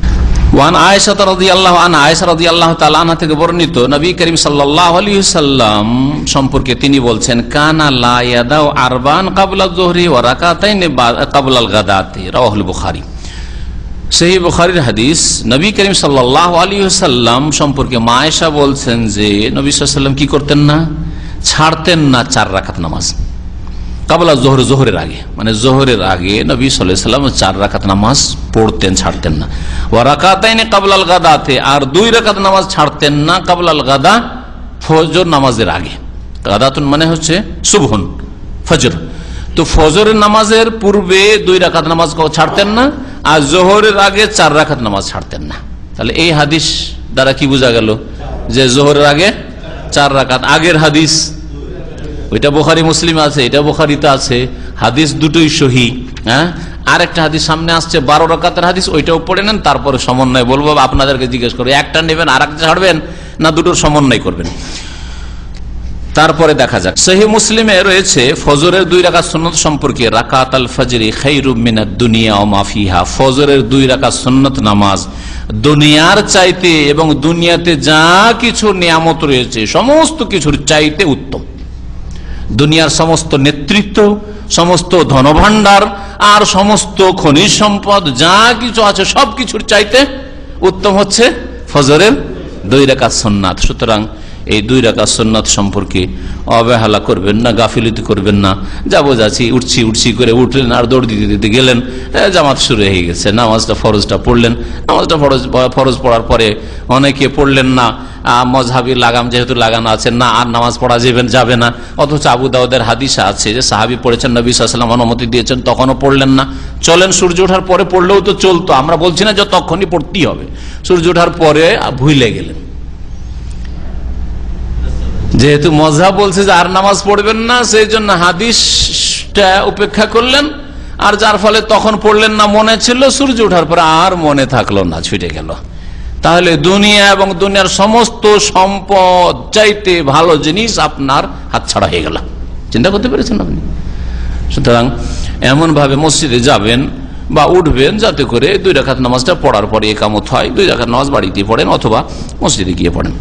ওয়ান আয়েশা রাদিয়াল্লাহু আনহা, আয়েশা রাদিয়াল্লাহু তাআলা আনহা থেকে বর্ণিত নবী করিম সাল্লাল্লাহু আলাইহি ওয়াসাল্লাম সম্পর্কে তিনি বলছেন, কানা লা ইয়াদাউ আরবান ক্বাবলা যুহরি ওয়া রাকাতাইন ক্বাবলা আল গাদাতি, রাওয়াহুল বুখারী। সহিহ বুখারীর হাদিস। নবী করিম সাল্লাল্লাহু আলাইহি ওয়াসাল্লাম সম্পর্কে মা আয়েশা বলছেন যে নবী সাল্লাল্লাহু আলাইহি ওয়াসাল্লাম কি করতেন না, ছাড়তেন না 4 রাকাত নামাজ কাবলা জোহর, জোহরের আগে, মানে জোহরের আগে নবী সাল্লাল্লাহু আলাইহি ওয়াসাল্লাম 4 রাকাত নামাজ পড়তেন, ছাড়তেন না। ওয়া রাকাতাইন ক্বাবলাল গাদাতে, আর 2 রাকাত নামাজ ছাড়তেন না ক্বাবলাল গাদা, ফজর নামাজের আগে। গাদাতুন মানে হচ্ছে সুবহুন, ফজর। তো ফজরের নামাজের পূর্বে 2 রাকাত নামাজ ছাড়তেন না, আর জোহরের আগে 4 রাকাত নামাজ ছাড়তেন না। তাহলে এই হাদিস দ্বারা কি বোঝা গেল যে জোহরের আগে 4 রাকাত। আগের হাদিস ওইটা বুখারী মুসলিম আছে, এটা বুখারীতে আছে, হাদিস দুটোই সহিহ। হ্যাঁ, আর একটা হাদিস সামনে আসছে 12 রাকাতের হাদিস, ওইটাও পড়ে নেন, তারপরে সমন্বয় বলবো। আপনাদেরকে জিজ্ঞেস করবো একটা নেবেন আর একটা ছাড়বেন না দুটোর সমন্বয় করবেন, তারপরে দেখা যাক। সহিহ মুসলিমে রয়েছে ফজরের 2 রাকাত সুন্নাত সম্পর্কে, রাকাত আল ফজরি খায়রুম মিনাদ দুনিয়া ওয়া মা ফিহা, ফজরের 2 রাকাত সুন্নাত নামাজ দুনিয়ার চাইতে এবং দুনিয়াতে যা কিছু নিয়ামত রয়েছে সমস্ত কিছুর চাইতে উত্তম। দুনিয়ার সমস্ত নেতৃত্ব, সমস্ত ধনভাণ্ডার আর সমস্ত খনিজ সম্পদ যা কিছু আছে সবকিছুর চাইতে উত্তম হচ্ছে ফজরের 2 রাকাত সুন্নাত। সুতরাং এই 2 রাকাত সুন্নাত সম্পর্কে অবহেলা করবেন না, গাফিলতি করবেন না। যাবো যাচ্ছি উঠছি করে উঠলেন আর দৌড় দিতে দিতে গেলেন, জামাত শুরু হয়ে গেছে, নামাজটা ফরজটা পড়লেন, নামাজটা ফরজ পড়ার পরে অনেকে পড়লেন না, মজহাবি লাগাম যেহেতু লাগানো আছে না, আর নামাজ পড়া যাবে না। অথচ আবু দাউদের হাদিসে আছে যে সাহাবী পড়েছেন, নবী সাল্লাল্লাহু আলাইহি ওয়াসাল্লাম অনুমতি দিয়েছেন, তখনও পড়লেন না। চলেন সূর্য ওঠার পরে পড়লেও তো চলতো, আমরা বলছি না যে তখনই পড়তেই হবে। সূর্য ওঠার পরে ভুলে গেলেন, যেহেতু মজহাব বলছে যে আর নামাজ পড়বেন না, সেই জন্য হাদিসটা উপেক্ষা করলেন, আর যার ফলে তখন পড়লেন না, মনে ছিল, সূর্য ওঠার পরে আর মনে থাকলো না, ছুটে গেল। তাহলে দুনিয়া এবং দুনিয়ার সমস্ত সম্পদ চাইতে ভালো জিনিস আপনার হাতছাড়া হয়ে গেল। চিন্তা করতে পেরেছেন আপনি? সুতরাং এমন ভাবে মসজিদে যাবেন বা উঠবেন যাতে করে 2 রাকাত নামাজটা পড়ার পরে ইকামত হয়, 2 রাকাত নামাজ বাড়িতে পড়েন অথবা মসজিদে গিয়ে পড়েন।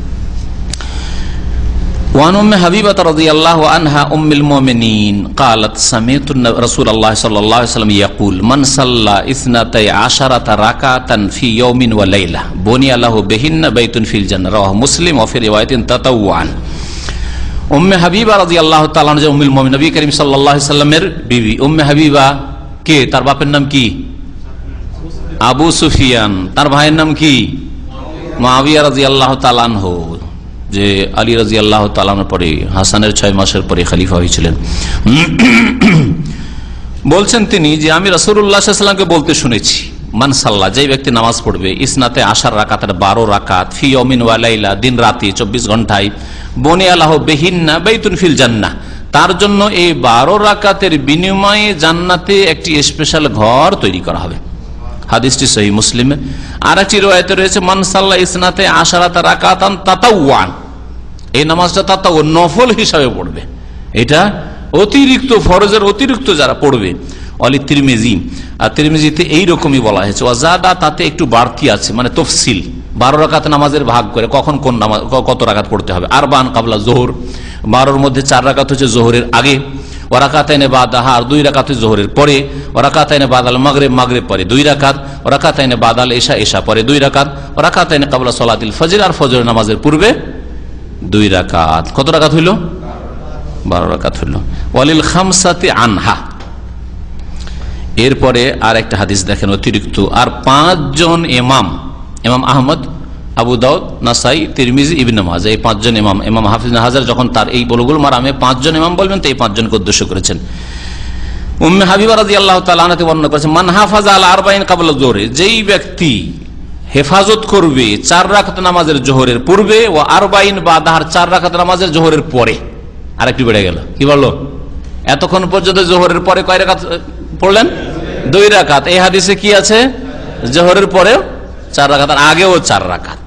وعن أم حبيبة رضي الله عنها أم المؤمنين قالت سمعت رسول الله صلى الله عليه وسلم يقول من صلى 12 ركعة في يوم وليلة بني له بهن بيت في الجنة رواه مسلم وفي رواية تطوعا। উম্মে হাবিবা রাদিয়াল্লাহু তাআলা আনহা উম্মুল মুমিনিন, নবী করিম সাল্লাল্লাহু আলাইহি ওয়াসাল্লামের বিবি। উম্মে হাবিবা কে? তার বাপের নাম কি? আবু সুফিয়ান। তার ভাইয়ের নাম কি? মুআবিয়া রাদিয়াল্লাহু তাআলা আনহু, যে আলী রাদিয়াল্লাহু তাআলা আনহুর পরে হাসানের 6 মাসের পরে খলিফা হয়েছিলেন। বলছেন তিনি যে আমি রাসূলুল্লাহ সাল্লাল্লাহু আলাইহি ওয়াসাল্লামকে বলতে শুনেছি, মান সাল্লা, যে ব্যক্তি নামাজ পড়বে, 12 রাকাতের 12 রাকাত, ফি ইয়াউমিন ওয়া লাইলা, দিন রাতে 24 ঘন্টায়, বুনিয়া লাহু বিহিন্না বাইতুন ফিল জান্নাহ, তার জন্য এই 12 রাকাতের বিনিময়ে জান্নাতে একটি স্পেশাল ঘর তৈরি করা হবে। হাদিসটি সহিহ মুসলিমে। আর একটি riwayate রয়েছে মান সাল্লা 12 রাকাতান তাতাওয়ান, এই নামাজটা তাতাওয়া নফল হিসাবে পড়বে, এটা অতিরিক্ত, ফরজের অতিরিক্ত যারা পড়বে। অলি তিরমিজি, আর তিরমিজিতে এইরকমই বলা হয়েছে, ওয়াজাদা, তাতে একটু বাড়তি আছে, মানে তফসিল, 12 রাকাত নামাজের ভাগ করে কখন কোন নামাজ কত রাকাত পড়তে হবে। আরবান কাবলা জোহর, 12-র মধ্যে 4 রাকাত হচ্ছে জোহরের আগে, ওয়ারাকাতাইনে বাদাহা, আর 2 রাকাত জোহরের পরে, ওয়ারাকাতাইনে বাদাল মাগরিব, মাগরিব পরে 2 রাকাত, ওয়ারাকাতাইনে বাদাল ইশা, ইশা পরে 2 রাকাত, ওয়ারাকাতাইনে কাবলা সালাতিল ফজর, আর ফজর নামাজের পূর্বে 2 রাকাত। কত রাকাত হইল? 12 রাকাত হইল। ওয়ালিল খামসাতি আনহা, এরপরে আর একটা হাদিস দেখেন অতিরিক্ত, আর 5 জন ইমাম, ইমাম আহমদ, আবু দাউদ, নাসাই, তিরমিজি, ইবনে মাজাহ, এই 5 জন ইমাম, ইমাম হাফিজ ইবনে হাজার যখন তার এই বুলুগুল মারামে 5 জন ইমাম বলবেন তো এই 5 জনকে উদ্দেশ্য করেছেন। উম্মে হাবিবা রাদিয়াল্লাহু তাআলা আনহা বর্ণনা করেছেন, মান হাফাজা আলা আরবাইন ক্বাবলা যোহর, যেই ব্যক্তি হেফাজত করবে 4 রাকাত নামাজের জোহরের পূর্বে ও আরবাইন বাদার 4 রাকাত নামাজের জোহরের পরে। আরেকটু বেড়ে গেল, কি বললো? এতক্ষণ পর্যন্ত জোহরের পরে কয় রাকাত পড়লেন? 2 রাকাত। এই হাদিসে কি আছে? জোহরের পরে 4 রাকাত, আর আগেও 4 রাকাত।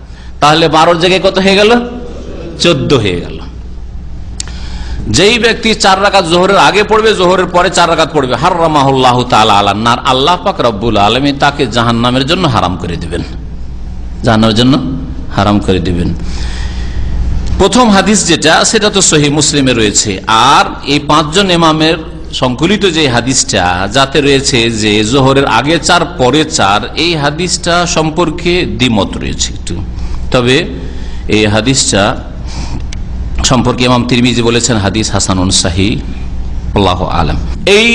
তাহলে 12 জায়গায় কত হয়ে গেল? 14 হয়ে গেল। যেই ব্যক্তি 4 রাকাত জোহরের আগে পড়বে, জোহরের পরে 4 রাকাত পড়বে, হারামাহুল্লাহু তাআলা আলান নার, আল্লাহ পাক রব্বুল আলামিন তাকে জাহান্নামের জন্য হারাম করে দিবেন, জাহান্নামের জন্য হারাম করে দিবেন। প্রথম হাদিস যেটা, সেটা তো সহিহ মুসলিমে রয়েছে। আর এই 5 জন ইমামের সংকলিত যে হাদিসটা, যাতে রয়েছে যে জোহরের আগে 4 পরে 4, এই হাদিসটা সম্পর্কে দ্বিমত রয়েছে একটু। তবে এই হাদিসটা সম্পর্কে ইমাম তিরমিজি বলেছেন হাদিস হাসানুন সহিহ, আল্লাহু আলাম। এই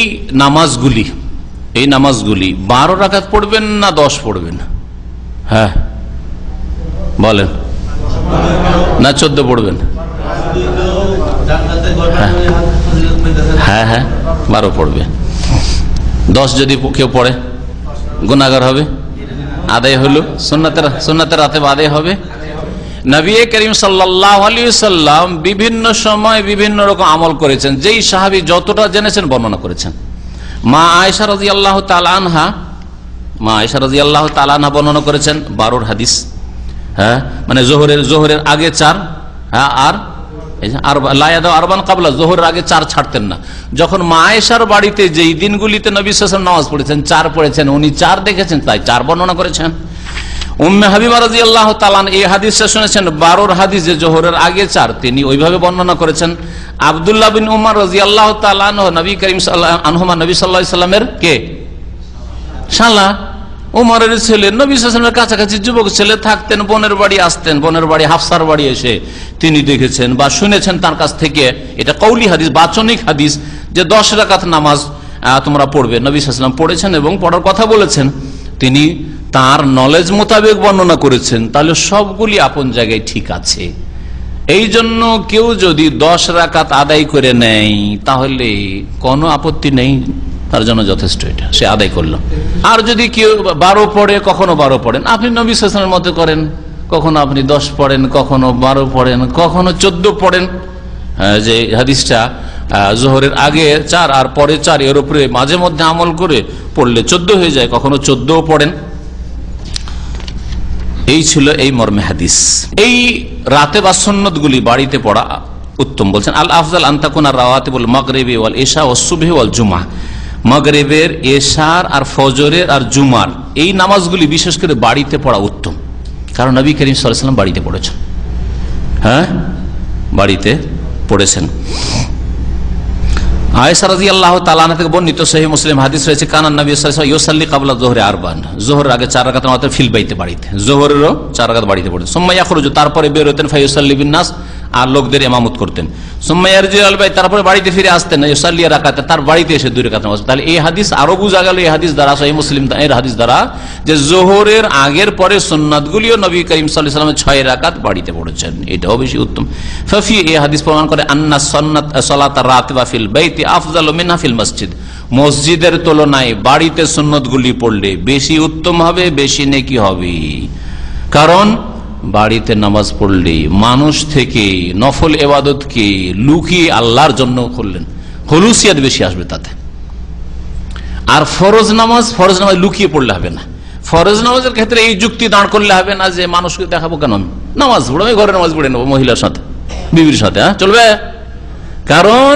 নামাজগুলি 12 রাকাত পড়বেন না 10 পড়বেন? হ্যাঁ বলেন, না 14 পড়বেন? হ্যাঁ হ্যাঁ 12 পড়বে। 10 যদি কেউ পড়ে গুনাহগার হবে, আদায় হলো, সুন্নাতের রাতে আদায় হবে। নবী করিম সাল্লাল্লাহু আলাইহি ওয়াসাল্লাম বিভিন্ন সময় বিভিন্ন রকম আমল করেছেন, যেই সাহাবী যতটা জেনেছেন বর্ণনা করেছেন। মা আয়েশা রাদিয়াল্লাহু তাআলা আনহা বর্ণনা করেছেন 12 হাদিস। হ্যাঁ, মানে জোহরের আগে 4, হ্যাঁ, আর আরবান কাবলা, জোহরের আগে 4 ছাড়তেন না। যখন মা আয়েশার বাড়িতে যেই দিনগুলিতে নবী সাল্লাল্লাহু আলাইহি ওয়াসাল্লাম নামাজ পড়েছেন 4 পড়েছেন, উনি 4 দেখেছেন, তাই 4 বর্ণনা করেছেন। উম্মে হাবিবা রাদিয়াল্লাহু তাআলা এই হাদিসটা শুনেছেন 12 হাদিস, যে জোহরের আগে 4, তিনি ওইভাবে বর্ণনা করেছেন। আব্দুল্লাহ বিন উমর রাদিয়াল্লাহু তাআলা নবী করিম সাল্লাল্লাহু আলাইহি ওয়াসাল্লামের কে? শালা, উমরের ছেলে, নবী সাল্লাল্লাহু আলাইহি ওয়াসাল্লামের কাছাকাছি যুবক ছেলে থাকতেন, বোনের বাড়ি আসতেন, বোনের বাড়ি হাফসার বাড়ি এসে তিনি দেখেছেন বা শুনেছেন তার কাছ থেকে। এটা কওলি হাদিস, বাচনিক হাদিস, যে 10 রাকাত নামাজ তোমরা পড়বে, নবী সাল্লাল্লাহু আলাইহি ওয়াসাল্লাম পড়েছেন এবং পড়ার কথা বলেছেন। তিনি তার নলেজ মোতাবেক বর্ণনা করেছেন, তাহলে সবগুলি আপন জায়গায় ঠিক আছে। এই জন্য কেউ যদি 10 রাকাত আদায় করে নেয় তাহলে কোনো আপত্তি নেই, তার জন্য যথেষ্ট, এটা সে আদায় করলো। আর যদি কেউ 12 পড়ে, কখনো 12 পড়েন, আপনি নবী সাল্লাল্লাহু আলাইহি ওয়াসাল্লামের মতো করেন, কখনো আপনি 10 পড়েন, কখনো 12 পড়েন, কখনো 14 পড়েন। যে হাদিসটা জোহরের আগে 4 আর পরে 4, এর উপরে মাঝে মধ্যে আমল করে পড়লে 14 হয়ে যায়, কখনো 14 পড়েন। এই ছিল এই মর্মে হাদিস। এই রাতে বা সুন্নতগুলি বাড়িতে পড়া উত্তম। বলছেন আল আফজাল আন তাকুনা রাওয়াতিবুল মাগরিবি ওয়াল ইশা ওয়াস সুবহি ওয়াল জুমআ, মাগরিবের, এশার আর ফজরের আর জুমার এই নামাজগুলি বিশেষ করে বাড়িতে পড়া উত্তম। কারণ নবী করিম সাল্লাল্লাহু আলাইহি ওয়াসাল্লাম বাড়িতে পড়েছেন। হ্যাঁ, বাড়িতে পড়েছেন। আয়েশা রাদিয়াল্লাহু তাআলা আনহা থেকে বর্ণিত সহিহ মুসলিম হাদিস রয়েছে, কানান নবী সাল্লাল্লাহু আলাইহি ওয়াসাল্লাম ইউসাল্লি ক্বাবলা যুহরি আরবান, জোহরের আগে 4 রাকাত নামাজ ফিল বাইতে, বাড়িতে, জোহরেরও 4 রাকাত বাড়িতে পড়তেন। সুম্মা ইয়াখরুজু, তারপরে বের হতেন, ফায়ুসাল্লি বিন নাস, আর লোকদের ইমামত করতেন। সুম্মা ইয়ারজিউ আল বাইত, তারপরে বাড়িতে ফিরে আসতেন, ইউসাল্লি রাকাত, তার বাড়িতে এসে 2 রাকাত নামাজ। তাহলে এই হাদিস আরো বোঝা গেল, এই হাদিস দ্বারা, সহিহ মুসলিম এর হাদিস দ্বারা, যে জোহরের আগের পরে সুন্নাতগুলিও নবী করিম সাল্লাল্লাহু আলাইহি ওয়াসাল্লাম 6 রাকাত বাড়িতে পড়েছেন, এটাও বেশি উত্তম। ফাফি, এই হাদিস প্রমাণ করে আন্না সুন্নাত সালাত রাতিবা ফিল বাইতি আফজালু মিনহা ফিল মসজিদ, মসজিদের তুলনায় বাড়িতে সুন্নতগুলি পড়লে বেশি উত্তম হবে, বেশি নেকি হবে। কারণ বাড়িতে নামাজ পড়লে মানুষ থেকে নফল ইবাদতকে লুকিয়ে আল্লাহর জন্য করলেন, হুলুসিয়াত বেশি আসবে তাতে। আর ফরজ নামাজ লুকিয়ে পড়লে হবে না। ফরজ নামাজের ক্ষেত্রে এই যুক্তি দাঁড় করলে হবে না যে মানুষকে দেখাবো কেন, নামাজ পড়বো, আমি ঘরে নামাজ পড়ে নেবো মহিলার সাথে, বিবির সাথে, চলবে। কারণ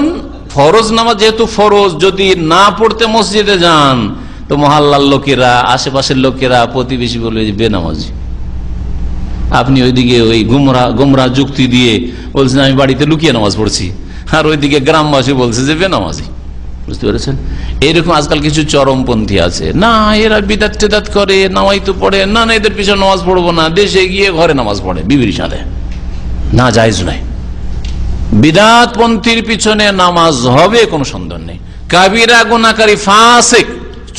ফরজ নামাজ যেহেতু ফরজ, যদি না পড়তে মসজিদে যান তো মহল্লার লোকেরা, আশেপাশের লোকেরা, প্রতিবেশী বলবে যে বেনামাজি। আপনি ওইদিকে ওই গুমরা যুক্তি দিয়ে বলছেন আমি বাড়িতে লুকিয়ে নামাজ পড়ছি, আর ওইদিকে গ্রামবাসী বলছে যে বেনামাজি। বুঝতে পেরেছেন? এইরকম আজকাল কিছু চরমপন্থী আছে, না এরা বিদাত টেদাত করে, নামাই তো পড়ে না, এদের পিছনে নামাজ পড়বো না, দেশে গিয়ে ঘরে নামাজ পড়ে বিবির সাথে, না জায়েজ নয়। বিদাত পন্থীর পিছনে নামাজ হবে, কোনো সন্দেহ নেই। কাবিরা গুনাহকারী ফাসিক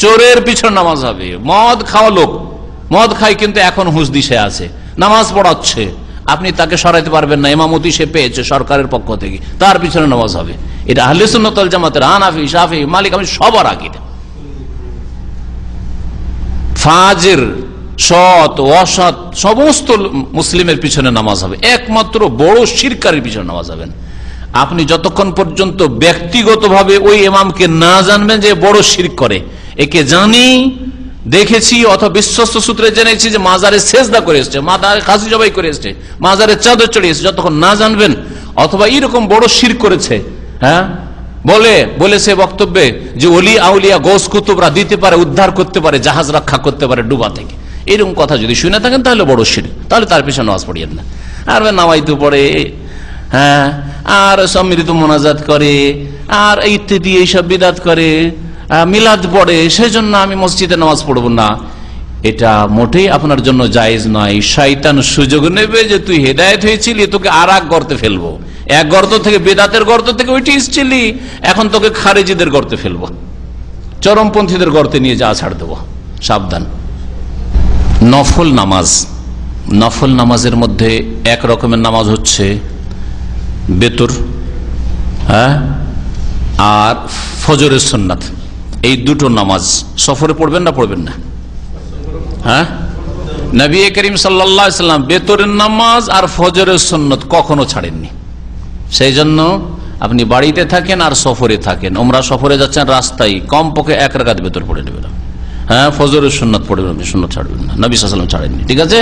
চোরের পিছনে নামাজ হবে। মদ খাওয়া লোক, মদ খায় কিন্তু এখন হুঁশ দিশে আছে, নামাজ পড়াচ্ছে, আপনি তাকে সরাইতে পারবেন না, ইমামতি সে পেয়েছে সরকারের পক্ষ থেকে, তার পিছনে নামাজ হবে। এটা আহলে সুন্নাত ওয়াল জামাতের হানাফি, শাফিঈ, মালিক, আমি সবার আকীদা। ফাজির, সৎ, অসৎ সমস্ত মুসলিমের পিছনে নামাজ হবে, একমাত্র বড় শিরকারের পিছনে নামাজ হবে না। আপনি যতক্ষণ পর্যন্ত ব্যক্তিগতভাবে ওই ইমামকে না জানবেন যে বড় শিরক করে, একে জানি, দেখেছি অথবা বিশ্বস্ত সূত্রে জেনেছি যে মাজারে সেজদা করে এসছে, মাজারে খাসি জবাই করে এসছে, মাজারে চাদর চড়ে এসছে, যতক্ষণ না জানবেন অথবা এরকম বড় শিরক করেছে, হ্যাঁ বলেছে বক্তব্যে যে ওলি আউলিয়া গৌস কুতুবরা দিতে পারে, উদ্ধার করতে পারে, জাহাজ রক্ষা করতে পারে ডুবা থেকে, এরকম কথা যদি শুনে থাকেন তাহলে বড় শিরক, তাহলে তার পিছনে নামাজ পড়িয়েন না। আর নামাইতে পড়ে, হ্যাঁ, আর সম্মিলিত মোনাজাত করে, আর ইত্যাদি এইসব বিদাত করে, মিলাদ পড়ে, সেই জন্য আমি মসজিদে নামাজ পড়বো না, এটা মোটেই আপনার জন্য জায়েজ নয়। শয়তান সুযোগ নেবে যে তুই হেদায়েত হয়েছিলি, তোকে আর এক গর্তে ফেলবো, এক গর্ত থেকে, বেদাতের গর্ত থেকে ওইটি এসেছিলি, এখন তোকে খারেজিদের গর্তে ফেলবো, চরমপন্থীদের গর্তে নিয়ে যা ছাড় দেবো, সাবধান। নফল নামাজ, নফল নামাজের মধ্যে এক রকমের নামাজ হচ্ছে বেতর, হ্যাঁ, আর ফজরের সুন্নাত, এই দুটো নামাজ সফরে পড়বেন না পড়বেন না? হ্যাঁ, নবী করিম সাল্লাল্লাহু আলাইহি ওয়াসাল্লাম বেতরের নামাজ আর ফজরের সুন্নাত কখনো ছাড়েননি। সেই জন্য আপনি বাড়িতে থাকেন আর সফরে থাকেন, ওমরা সফরে যাচ্ছেন, রাস্তায় কমপক্ষে এক রাকাত বেতর পড়ে নেবেন, হ্যাঁ, ফজরের সুন্নাত পড়বেন, আপনি সুন্নাত ছাড়বেন না, নবী সাল্লাল্লাহু আলাইহি ওয়াসাল্লাম ছাড়েননি, ঠিক আছে?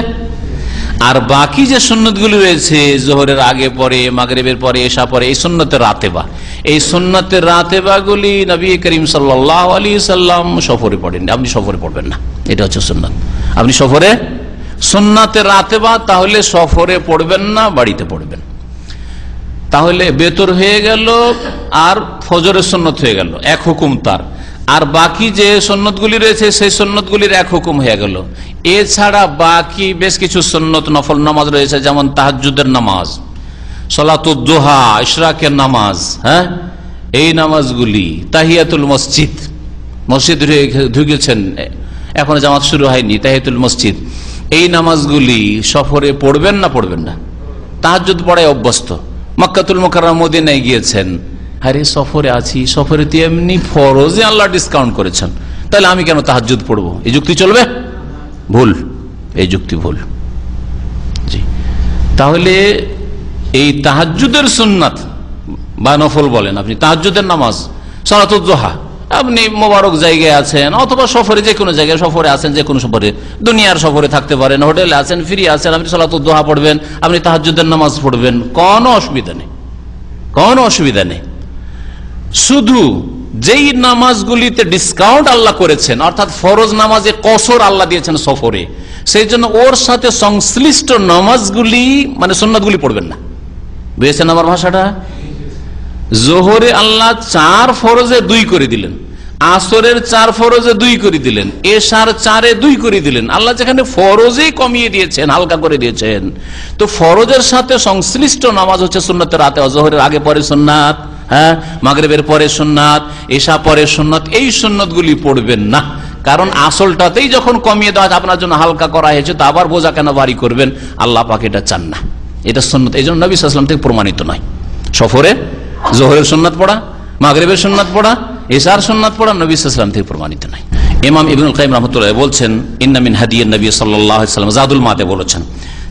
আর বাকি যে সুন্নতগুলি রয়েছে, জোহরের আগে পরে, মাগরিবের পরে, এশা পরে, এই সুন্নতের রাতেবা, এই সুন্নতের রাতেবাগুলি নবী করিম সাল্লাল্লাহু আলাইহি সাল্লাম সফরে পড়েন, আপনি সফরে পড়বেন না, এটা হচ্ছে সুন্নাত। আপনি সফরে সুন্নাতের রাতেবা তাহলে সফরে পড়বেন না, বাড়িতে পড়বেন। তাহলে বেতর হয়ে গেল আর ফজরের সুন্নত হয়ে গেল, এক হুকুম তার। আর বাকি যে সুন্নতগুলি রয়েছে সেই সুন্নতগুলির এক হুকুম হয়ে গেল। এছাড়া বাকি বেশ কিছু সুন্নত নফল নামাজ রয়েছে, যেমন তাহাজ্জুদের নামাজ, সালাতুদ দুহা, ইশরাকের নামাজ, হ্যাঁ, এই নামাজগুলি, তাহিয়াতুল মসজিদ, মসজিদ ঢুকেছেন, এখনো জামাত শুরু হয়নি, তাহিয়াতুল মসজিদ, এই নামাজগুলি সফরে পড়বেন না পড়বেন না? তাহাজ্জুদ পড়ায় অভ্যস্ত, মক্কাতুল মুকাররমা মদিনায় গিয়েছেন, আরে সফরে আছি, সফরে তো এমনি ফরজে আল্লাহ ডিসকাউন্ট করেছেন, তাহলে আমি কেন তাহাজ্জুদ পড়বো? এই যুক্তি চলবে? ভুল, এই যুক্তি ভুল। জি, তাহলে এই তাহাজ্জুদের সুন্নাত বা নফল বলেন আপনি, তাহাজ্জুদের নামাজ, সালাতুদ দুহা, আপনি মোবারক জায়গায় আছেন অথবা সফরে, যে কোনো জায়গায় সফরে আছেন, যে কোনো সফরে, দুনিয়ার সফরে থাকতে পারেন, হোটেলে আছেন, ফ্রি আছেন, আপনি সালাতুদ দুহা পড়বেন, আপনি তাহাজ্জুদের নামাজ পড়বেন, কোনো অসুবিধা নেই, কোনো অসুবিধা নেই। শুধু যেই নামাজগুলিতে ডিসকাউন্ট আল্লাহ করেছেন, অর্থাৎ ফরজ নামাজে কসর আল্লাহ দিয়েছেন সফরে, সেই জন্য ওর সাথে সংশ্লিষ্ট নামাজগুলি মানে সুন্নাতগুলি পড়বেন না। বুঝেছেন আমার ভাষাটা? জোহরে আল্লাহ 4 ফরজে 2 করে দিলেন, আসরের 4 ফরজে 2 করে দিলেন, এশার 4-এ 2 করে দিলেন। আল্লাহ যেখানে ফরজেই কমিয়ে দিয়েছেন, হালকা করে দিয়েছেন, তো ফরজের সাথে সংশ্লিষ্ট নামাজ হচ্ছে সুন্নাতের রাতে, জোহরের আগে পরে সুন্নাত, হ্যাঁ, মাগরিবের পরে সুন্নাত, এশা পরে সুন্নাত, এই সুন্নাতগুলি পড়বেন না। কারণ আসলটাতেই যখন কমিয়ে দেওয়া আপনার জন্য হালকা করা হয়েছে, তো আবার বোঝা কেন ভারী করবেন? আল্লাহ পাক এটা চান না, এটা সুন্নাত, এই জন্য নবী সাল্লাল্লাহু আলাইহি ওয়াসাল্লাম থেকে প্রমাণিত নয়। সফরে জোহরের সুন্নাত পড়া, মাগরিবের সুন্নাত পড়া, এশার সুন্নাত পড়া নবী সাল্লাল্লাহু আলাইহি ওয়াসাল্লাম থেকে প্রমাণিত নয়। ইমাম ইবনুল কাইয়িম রাহমাতুল্লাহ বলছেন, ইন্না মিন হাদিয়িন নবী সাল্লাল্লাহু আলাইহি ওয়াসাল্লাম, জাদুল মাদে বলেছেন,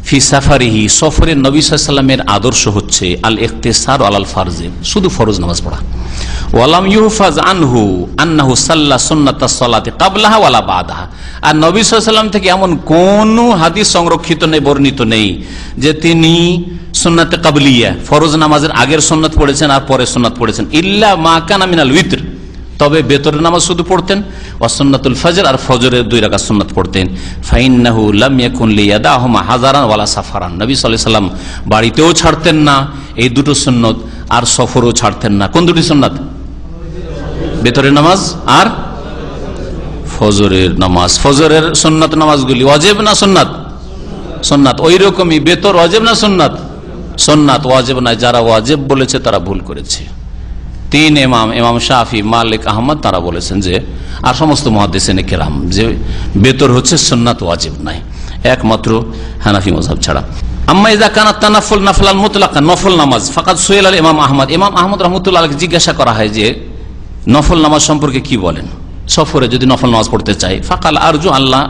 ফি সাফারিহি, সফরের নবী সাল্লাল্লাহু আলাইহি ওয়াসাল্লামের আদর্শ হচ্ছে আল ইখতিসার আলাল ফারজে, শুধু ফরজ নামাজ পড়া। ওয়ালাম ইউহফাজ আনহু আন্নাহু সাল্লা সুন্নাতাস সালাতি ক্বাবলাহা ওয়ালা বাদাহা, আর নবী সাল্লাল্লাহু আলাইহি ওয়াসাল্লাম থেকে এমন কোন হাদিস সংরক্ষিত নেই, বর্ণিত নেই যে তিনি সুন্নাতে কাবলিয়া, ফরজ নামাজের আগের সুন্নাত পড়েছেন আর পরে সুন্নাত পড়েছেন, ইল্লা মা কানা মিনাল উইতর, তবে বেতরের নামাজ শুধু পড়তেন, ওয়া সুন্নাতুল ফজর, আর ফজরের 2 রাকাত সুন্নাত পড়তেন। ফাইন্নাহু লাম ইয়াকুন লিয়াদাহুমা হাজারান ওয়ালা সাফারান, নবী সাল্লাল্লাহু আলাইহি ওয়াসাল্লাম বাড়িতেও ছাড়তেন না এই দুটো সুন্নাত, আর সফরও ছাড়তেন না। কোন দুটি সুন্নাত? বেতরের নামাজ আর ফজরের নামাজ। ফজরের সুন্নাত নামাজগুলি ওয়াজিব না সুন্নাত? সুন্নাত। ওই রকমই বেতর ওয়াজিব না সুন্নাত? সুন্নাত। ওয়াজিব না, যারা ওয়াজিব বলেছে তারা ভুল করেছে। 3 ইমাম, ইমাম শাফি, মালিক, আহমদ, তারা বলেছেন যে, আর সমস্ত মুহাদ্দিসিনে কেরাম, যে বেতর হচ্ছে সুন্নাত, ওয়াজিব নাই, একমাত্র হানাফি মাযহাব ছাড়া। আম্মা ইযা কানাত তানাফুল নাফলান মুতলাকান, নফল নামাজ, ফাকাদ সুইল আল ইমাম আহমদ, ইমাম আহমদ রাহমাতুল্লাহ আলাইহি জিজ্ঞাসা করা হয় যে নফল নামাজ সম্পর্কে কি বলেন, সফরে যদি নফল নামাজ পড়তে চাই। ফাকাল আরজু আল্লাহ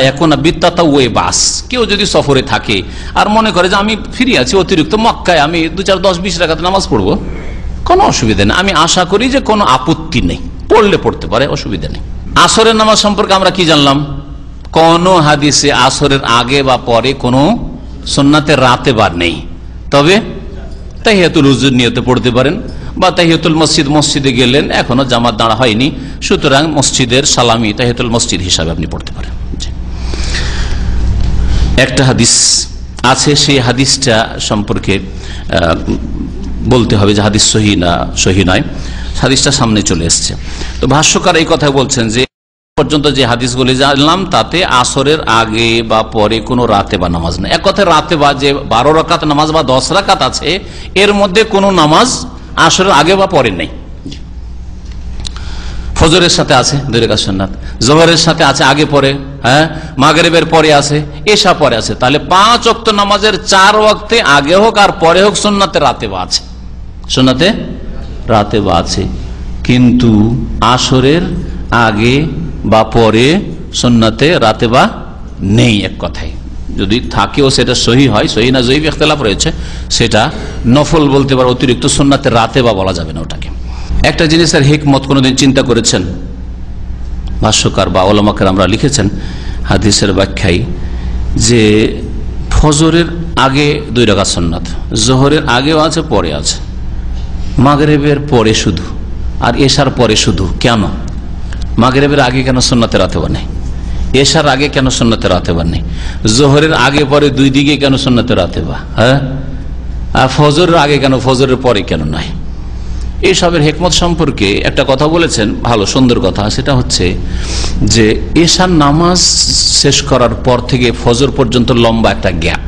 ইয়াকুনা বিত্তাতাওয়ি বাস, কেউ যদি সফরে থাকে আর মনে করে যে আমি ফ্রি আছি, অতিরিক্ত মক্কায় আমি 2-4-10-20 রাকাত নামাজ পড়বো, কোনো অসুবিধা নেই, আমি আশা করি যে কোনো আপত্তি নেই, পড়লে পড়তে পারে, অসুবিধা নেই। আসরের নামাজ সম্পর্কে আমরা কি জানলাম? কোন হাদিসে আসরের আগে বা পরে কোনো সুন্নাতের রাতে বার নেই, তবে তাহিয়াতুল উযুর নিয়তে পড়তে পারেন, বা তাহিয়াতুল মসজিদে গেলেন, এখনো জামাত দাঁড়া হয়নি, সুতরাং মসজিদের সালামি তাহিয়াতুল মসজিদ হিসাবে আপনি পড়তে পারেন। একটা হাদিস আছে, সেই হাদিসটা সম্পর্কে বলতে হবে যে হাদিস সহি নয়, হাদিসটা সামনে চলে এসছে। তো ভাষ্যকার এই কথা বলছেন যে পর্যন্ত যে হাদিসগুলি জানলাম তাতে আসরের আগে বা পরে কোনো রাতে বা নামাজ নেই। এক কথায় রাতে বা যে 12 রাকাত নামাজ বা 10 রাকাত আছে, এর মধ্যে কোনো নামাজ আসরের আগে বা পরে নেই। ফজরের সাথে আছে 2 রাকাত সুন্নাত, জোহরের সাথে আছে আগে পরে, মাগরিবের পরে আছে, এশা পরে আছে, তাহলে 5 ওয়াক্ত নামাজের 4 ওয়াক্তে আগে হোক আর পরে হোক সুন্নাতে রাতে বা আছে, সুন্নাতে রাতে বা আছে। কিন্তু আসরের আগে বা পরে সুন্নাতে রাতে বা নেই। এক কথায় যদি থাকেও সেটা সহি হয়, সহি না জয়ীফ ইখতিলাফ রয়েছে, সেটা নফল বলতে পারে, অতিরিক্ত সুন্নাতে রাতে বা বলা যাবে না ওটাকে। একটা জিনিসের হিকমত কোনদিন চিন্তা করেছেন? ভাষ্যকার বা ওলামাকে আমরা লিখেছেন হাদিসের ব্যাখ্যায় যে ফজরের আগে 2 রাকাত সুন্নাত, জোহরের আগেও আছে পরে আছে, মাগরিবের পরে শুধু, আর এশার পরে শুধু। কেন মাগরিবের আগে কেন সুন্নাতে রাতেবা নেই? এশার আগে কেন সুন্নাতে রাতেবা নেই? জোহরের আগে পরে 2 দিকে কেন সুন্নাতে রাতেবা? আর ফজরের আগে কেন, ফজরের পরে কেন নাই? এইসবের হিকমত সম্পর্কে একটা কথা বলেছেন, ভালো সুন্দর কথা, সেটা হচ্ছে যে এশার নামাজ শেষ করার পর থেকে ফজর পর্যন্ত লম্বা একটা গ্যাপ,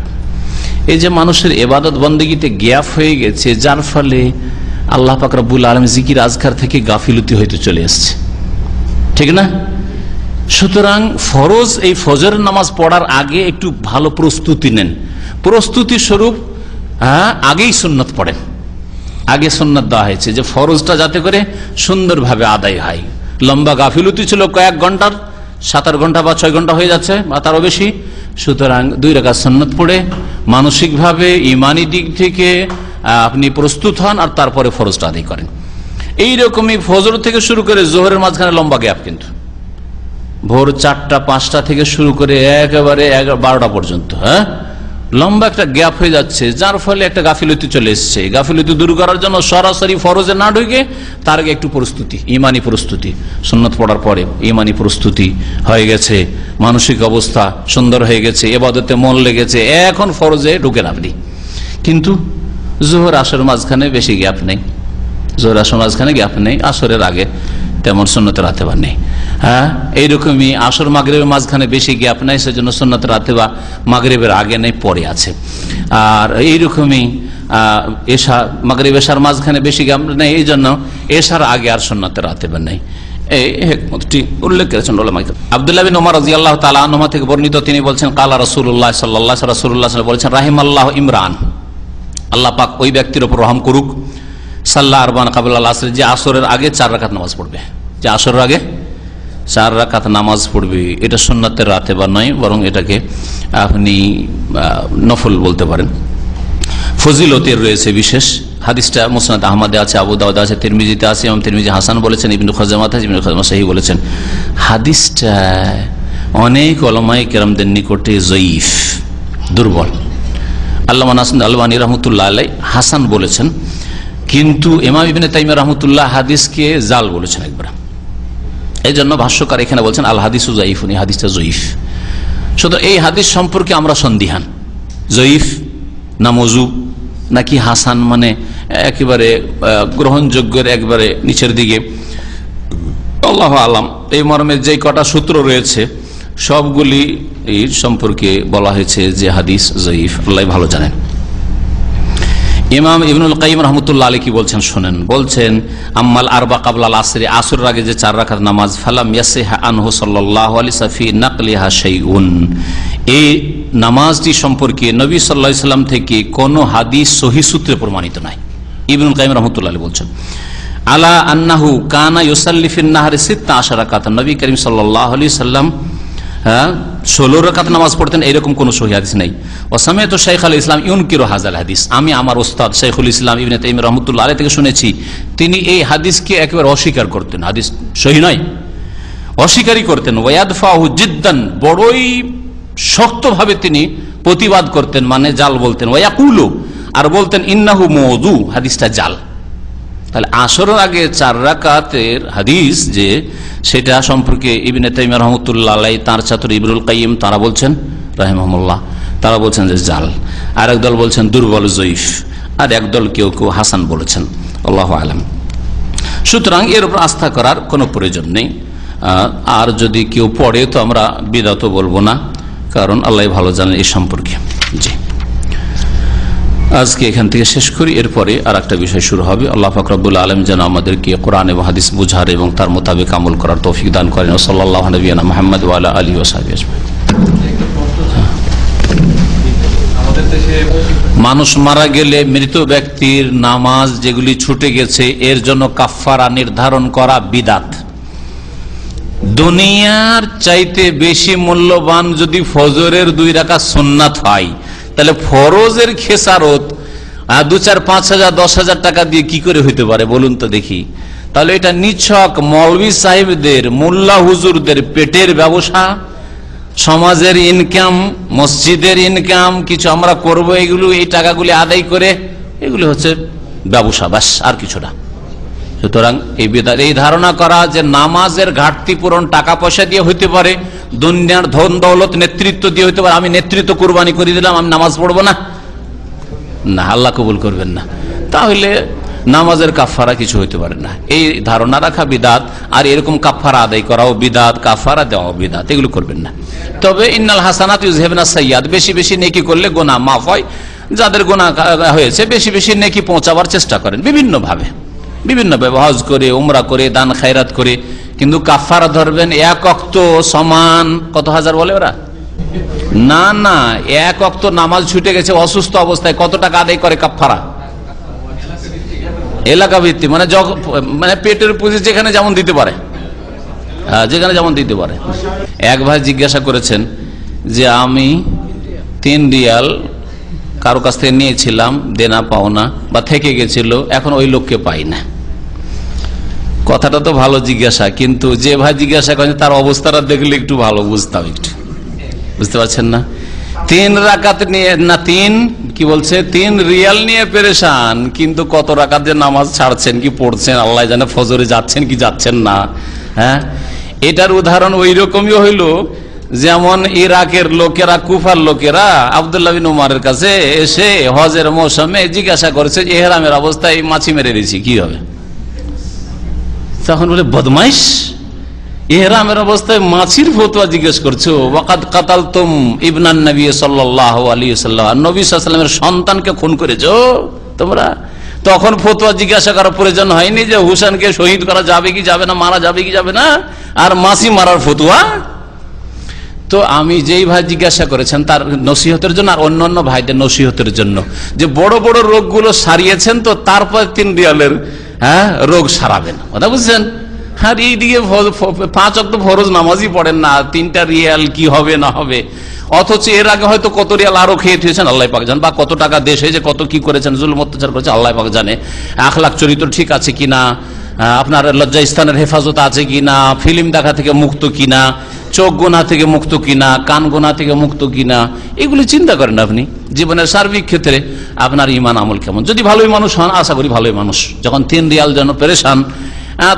এই যে মানুষের ইবাদত বন্দেগীতে গ্যাপ হয়ে গেছে, যার ফলে আল্লাহ পাক রব্বুল আলামিন জিকির আজকার থেকে গাফিলতি হইতে চলে এসছে, ঠিক না? সুতরাং ফরজ এই ফজর নামাজ পড়ার আগে একটু ভালো প্রস্তুতি নেন, প্রস্তুতি স্বরূপ আগেই সুন্নাত পড়েন। আগে সুন্নাত দেওয়া হয়েছে যে ফরজটা যাতে করে সুন্দরভাবে আদায় হয়। লম্বা গাফিলতি ছিল কয়েক ঘন্টার, 7-8 ঘন্টা বা 6 ঘন্টা হয়ে যাচ্ছে বা তারও বেশি, সুতরাং 2 রাকাত সুন্নাত পড়ে মানসিকভাবে ইমানি দিক থেকে আপনি প্রস্তুত হন আর তারপরে ফরজটা আদায় করেন। এইরকমই ফজর থেকে শুরু করে জোহরের মাঝখানে লম্বা গ্যাপ, কিন্তু ভোর 4টা-5টা থেকে শুরু করে একেবারে 12টা পর্যন্ত লম্বা একটা গ্যাপ হয়ে যাচ্ছে, যার ফলে একটা গাফিলতি চলে এসছে। গাফিলতি দূর করার জন্য সরাসরি ফরজে না ঢুকে তার আগে একটু প্রস্তুতি, ইমানি প্রস্তুতি, সুন্নাত পড়ার পরে ইমানি প্রস্তুতি হয়ে গেছে, মানসিক অবস্থা সুন্দর হয়ে গেছে, ইবাদতে মন লেগেছে, এখন ফরজে ঢুকেন আপনি। কিন্তু জোহর আসরের মাঝখানে বেশি গ্যাপ নেই, জোহর আসরের মাঝখানে গ্যাপ নেই, আসরের আগে তেমন সুন্নতে রাতেবা নেই। এইরকমই আসর মাগরিবের মাঝখানে বেশি গ্যাপ নেই, সেজন্য সুন্নতে রাতেবা মাগরিবের আগে নেই, পরে আছে। আর এইরকমই এশা মাগরিব এশার মাঝখানে বেশি গ্যাপ নেই, এই জন্য এশার আগে আর সুন্নতে রাতেবা নেই। এই হিকমতটি উল্লেখ করেছেন উলামা। আব্দুল্লাহ বিন ওমর রাদিয়াল্লাহু তাআলা আনহু থেকে বর্ণিত, তিনি বলছেন কালা রাসূলুল্লাহ সাল্লাল্লাহু আলাইহি ওয়াসাল্লাম বলেছেন রাহিমাল্লাহু ইমরান, আল্লাহ পাক ওই ব্যক্তির উপর রহম করুক, সাল্লা আরবান কাবলাল আসর, যে আসরের আগে 4 রাকাত নামাজ পড়বে, যে আসরের আগে 4 রাকাত নামাজ পড়বে। এটা সুন্নাতের রাতে বা নয়, বরং এটাকে আপনি নফল বলতে পারেন। ফজিলতের রয়েছে বিশেষ, হাদিসটা মুসনাদ আহমদে আছে, আবু দাউদে আছে, তিরমিজিতে আছে, ইমাম তিরমিজি হাসান বলেছেন, ইবনে খুজাইমাতে আছে, ইবনে খুজাইমা সহিহ বলেছেন। হাদিসটা অনেক উলামায়ে কেরামদের নিকটে জয়ীফ, দুর্বল। আল্লামা নাসির আলবানী রাহমাতুল্লাহ আলাইহি হাসান বলেছেন, কিন্তু ইমাম ইবনে তাইমিয়া রাহমাতুল্লাহ হাদিসকে জাল বলেছেন একবার। এই জন্য ভাষ্যকার এখানে বলছেন আল হাদিসু জয়ীফুন, এই হাদিসটা জয়ীফ। শুধু এই হাদিস সম্পর্কে আমরা সন্দিহান, জয়ীফ না মজু নাকি হাসান, মানে একেবারে গ্রহণযোগ্যের একবারে নিচের দিকে, আল্লাহু আলাম। এই মর্মে যে কটা সূত্র রয়েছে সবগুলি এই সম্পর্কে বলা হয়েছে যে হাদিস জয়ীফ, আল্লাহ ভালো জানেন। ইমাম ইবনুল কাইয়িম রাহমাতুল্লাহ আলাইহি কি বলছেন শুনেন, বলছেন আম্মাল আরবা কাবলাল আসরি, আসরের আগে যে 4 রাকাত নামাজ, ফালাম ইয়াসিহা আনহু সাল্লাল্লাহু আলাইহি ওয়াসাল্লাম ফি নাকলিহা শাইউন, এই নামাজটি সম্পর্কে নবী সাল্লাল্লাহু আলাইহি সাল্লাম থেকে কোনো হাদিস সহিহ সূত্রে প্রমাণিত নাই। ইবনুল কাইয়িম রাহমাতুল্লাহ আলাইহি বলছেন আলা আন্নাহু কানা ইউসাল্লি ফিন নাহারি 16 রাকাত, নবী করিম সাল্লাল্লাহু আলাইহি সাল্লাম 16 রাকাত নামাজ পড়তেন, এরকম কোন সহিহ হাদিস নেই। ওয়াসামিতু শাইখ আল ইসলাম ইউনকিরু হাযাল হাদিস, আমি আমার ওস্তাদ শাইখুল ইসলাম ইবনে তাইমিয়া রাহমাতুল্লাহ আলাইহি থেকে শুনেছি তিনি এই হাদিসকে একেবারে অস্বীকার করতেন, হাদিস সহিহ নয়, অস্বীকারই করতেন। ওয়ায়াদফাহু জিদ্দান, বড়ই শক্তভাবে তিনি প্রতিবাদ করতেন, মানে জাল বলতেন। ওয়ায়াকুলু, আর বলতেন ইন্নাহু মওযু, হাদিসটা জাল। তাহলে আসরের আগে 4 রাকাতের হাদিস যে সেটা সম্পর্কে ইবনে তাইমিয়া রাহমাতুল্লাহ আলাইহি তার ছাত্র ইবনুল কাইয়িম তারা বলছেন রাহিমাহুল্লাহ, তারা বলছেন যে জাল, আর একদল বলছেন দুর্বল জয়ীফ, আর একদল কেউ কেউ হাসান বলেছেন, আল্লাহু আলাম। সুতরাং এর উপর আস্থা করার কোনো প্রয়োজন নেই। আর যদি কেউ পড়ে তো আমরা বিদআত বলবো না, কারণ আল্লাহ ভালো জানেন এই সম্পর্কে। জি, আজকে এখান থেকে শেষ করি, এরপরে আর একটা বিষয় শুরু হবে। আল্লাহ পাক রব্বুল আলামিন যেন আমাদেরকে কোরআন এবং হাদিস বুঝার এবং তার মোতাবেক আমল করার তৌফিক দান করেন। সাল্লাল্লাহু নবিয়ানা মুহাম্মদ ওয়া আলা আলিহি ওয়া সাহবিহি আজমাইন। মানুষ মারা গেলে মৃত ব্যক্তির নামাজ যেগুলি ছুটে গেছে এর জন্য কাফফারা নির্ধারণ করা বিদআত। দুনিয়ার চাইতে বেশি মূল্যবান যদি ফজরের 2 রাকাত সুন্নাত হয়, তাহলে ফরজের খেসারত 2-4-5,000 10,000 টাকা দিয়ে কি করে হইতে পারে বলুন তো দেখি। তাহলে এটা নিছক মৌলভী সাহেবদের, মোল্লা হুজুরদের পেটের ব্যবসা, সমাজের ইনকাম, মসজিদের ইনকাম, কিছু আমরা করব এগুলো, এই টাকাগুলি আদায় করে, এগুলি হচ্ছে ব্যবসা, বাস, আর কিছু না। সুতরাং এই ধারণা করা যে নামাজের ঘাটতি পূরণ টাকা পয়সা দিয়ে হইতে পারে, দুনিয়ার ধন দৌলত নেতৃত্ব দিয়ে হইতে পারে, আমি নেতৃত্ব কুরবানি করে দিলাম, আমি নামাজ পড়বো না, না, আল্লাহ কবুল করবেন না, তাহলে নামাজের কাফারা কিছু হইতে পারে না। এই ধারণা রাখা বিদআত, আর এরকম কাফারা আদায় করাও বিদআত, কাফারা দেওয়াও বিদআত, এগুলো করবেন না। তবে ইন্নাল হাসানাত ইউযহিবনা সাইয়্যাত, বেশি বেশি নেকি করলে গুনাহ মাফ হয়, যাদের গুনাহ হয়েছে বেশি বেশি নেকি পৌঁছাবার চেষ্টা করেন বিভিন্নভাবে, হজ করে, উমরা করে, দান খায়রাত করে, কিন্তু কাফারা ধরবেন 1 ওয়াক্ত সমান কত হাজার বলে ওরা, না না, 1 ওয়াক্ত নামাজ ছুটে গেছে অসুস্থ অবস্থায়, কত টাকা আদায় করে কাফারা? এলাকা ভিত্তিক, মানে পেটের পুঁজি যেখানে যেমন দিতে পারে, যেখানে যেমন দিতে পারে। এক ভাই জিজ্ঞাসা করেছেন যে আমি 3 রিয়াল কারো কাছ থেকে নিয়েছিলাম, দেনা পাওনা বা থেকে গেছিল, এখন ওই লোককে পাই না। কথাটা তো ভালো জিজ্ঞাসা, কিন্তু যে ভাই জিজ্ঞাসা করেন তার অবস্থাটা দেখলে একটু ভালো বুঝতাম, একটু বুঝতে পারছেন না? 3 রাকাত নিয়ে না, 3 রিয়াল নিয়ে পেরেশান, কিন্তু কত রাকাত যে নামাজ ছাড়ছেন কি পড়ছেন আল্লাহ জানে, ফজরে যাচ্ছেন কি যাচ্ছেন না। হ্যাঁ, এটার উদাহরণ ওই রকমই হইল যেমন ইরাকের লোকেরা, কুফার লোকেরা আব্দুল্লাহ বিন উমারের কাছে এসে হজের মৌসুমে জিজ্ঞাসা করেছে ইহরামের অবস্থায় মাছি মেরে দিয়েছি কি হবে? তখন বলে বদমাইশ, ইহরামের অবস্থায় মাছির ফতোয়া জিজ্ঞেস করছো, ওয়াকাদ কাতালতুম ইবনান নবী সাল্লাল্লাহু আলাইহি ওয়াসাল্লাম, নবী সাল্লাল্লাহু আলাইহি ওয়াসাল্লামের সন্তানকে খুন করেছো তোমরা। তখন ফতোয়া জিজ্ঞাসা করার প্রয়োজন হয়নি যে হুসেনকে শহীদ করা যাবে কি যাবে না, মারা যাবে কি যাবে না, আর মাছি মারার ফতোয়া। তো আমি যেই ভাই জিজ্ঞাসা করেছেন তার নসিহতের জন্য, আর অন্যান্য ভাইদের নসিহতের জন্য, যে বড় বড় রোগগুলো সারিয়েছেন তো তারপর 3 রিয়ালের রোগ সারাবেন, কথা বুঝছেন? আর এইদিকে 5 ওয়াক্ত ফরজ নামাজই পড়েন না, 3টা রিয়াল কি হবে না হবে, অথচ এর আগে হয়তো কত রিয়াল আরো খেয়ে থুয়েছেন আল্লাহ পাক জানেন, বা কত টাকা দেশ হয়েছে, কত কি করেছেন, জুলুম অত্যাচার করেছে আল্লাহ পাক জানে, আখলাক চরিত্র ঠিক আছে কিনা, আপনার লজ্জা স্থানের হেফাজত আছে কিনা, ফিল্ম দেখা থেকে মুক্ত কিনা, চোখ গোনা থেকে মুক্ত কিনা, কান গোনা থেকে মুক্ত কিনা, এগুলি চিন্তা করেন আপনি জীবনের সার্বিক ক্ষেত্রে আপনার ইমান আমল কেমন। যদি ভালোই মানুষ হন আশা করি ভালোই মানুষ, যখন 3 রিয়াল যেন পেরেশান,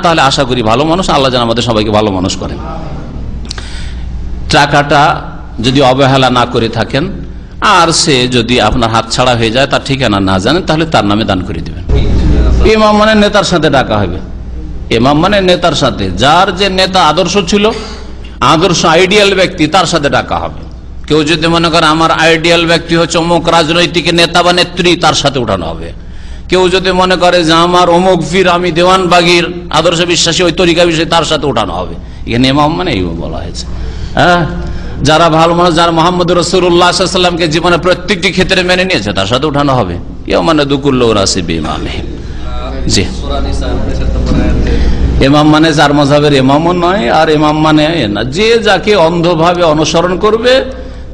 তাহলে আশা করি ভালো মানুষ, আল্লাহ যেন আমাদের সবাইকে ভালো মানুষ করেন। টাকাটা যদি অবহেলা না করে থাকেন, আর সে যদি আপনার হাত ছাড়া হয়ে যায়, তার ঠিকানা না জানেন, তাহলে তার নামে দান করে দিবেন। ইমাম মানে নেতার সাথে ডাকা হবে, ইমাম মানে নেতার সাথে, যার যে নেতা আদর্শ ছিল, আদর্শ আইডিয়াল ব্যক্তি, তার সাথে ডাকা হবে। কেউ যদি মনে করে আমার আইডিয়াল ব্যক্তি হচ্ছে অমুক রাজনৈতিক নেতা বা নেত্রী, তার সাথে উঠানো হবে। কেউ যদি মনে করে যে আমার অমুক পীর, আমি দেওয়ানবাগির আদর্শ বিশ্বাসী, ওই তরিকা বিষয়, তার সাথে উঠানো হবে। এখানে ইমাম মানে এই বলা হয়েছে। যারা ভালো মানুষ, যারা মোহাম্মদ রাসূলুল্লাহ সাল্লাল্লাহু আলাইহি ওয়াসাল্লামকে জীবনের প্রত্যেকটি ক্ষেত্রে মেনে নিয়েছে, তার সাথে উঠানো হবে। ইয়াউমা নাদকুল্লু রাসি বিইমামিহিম। জি, ইমাম মানে যার মাযহাবের ইমামও নয়, আর ইমাম মানে না, যে যাকে অন্ধভাবে অনুসরণ করবে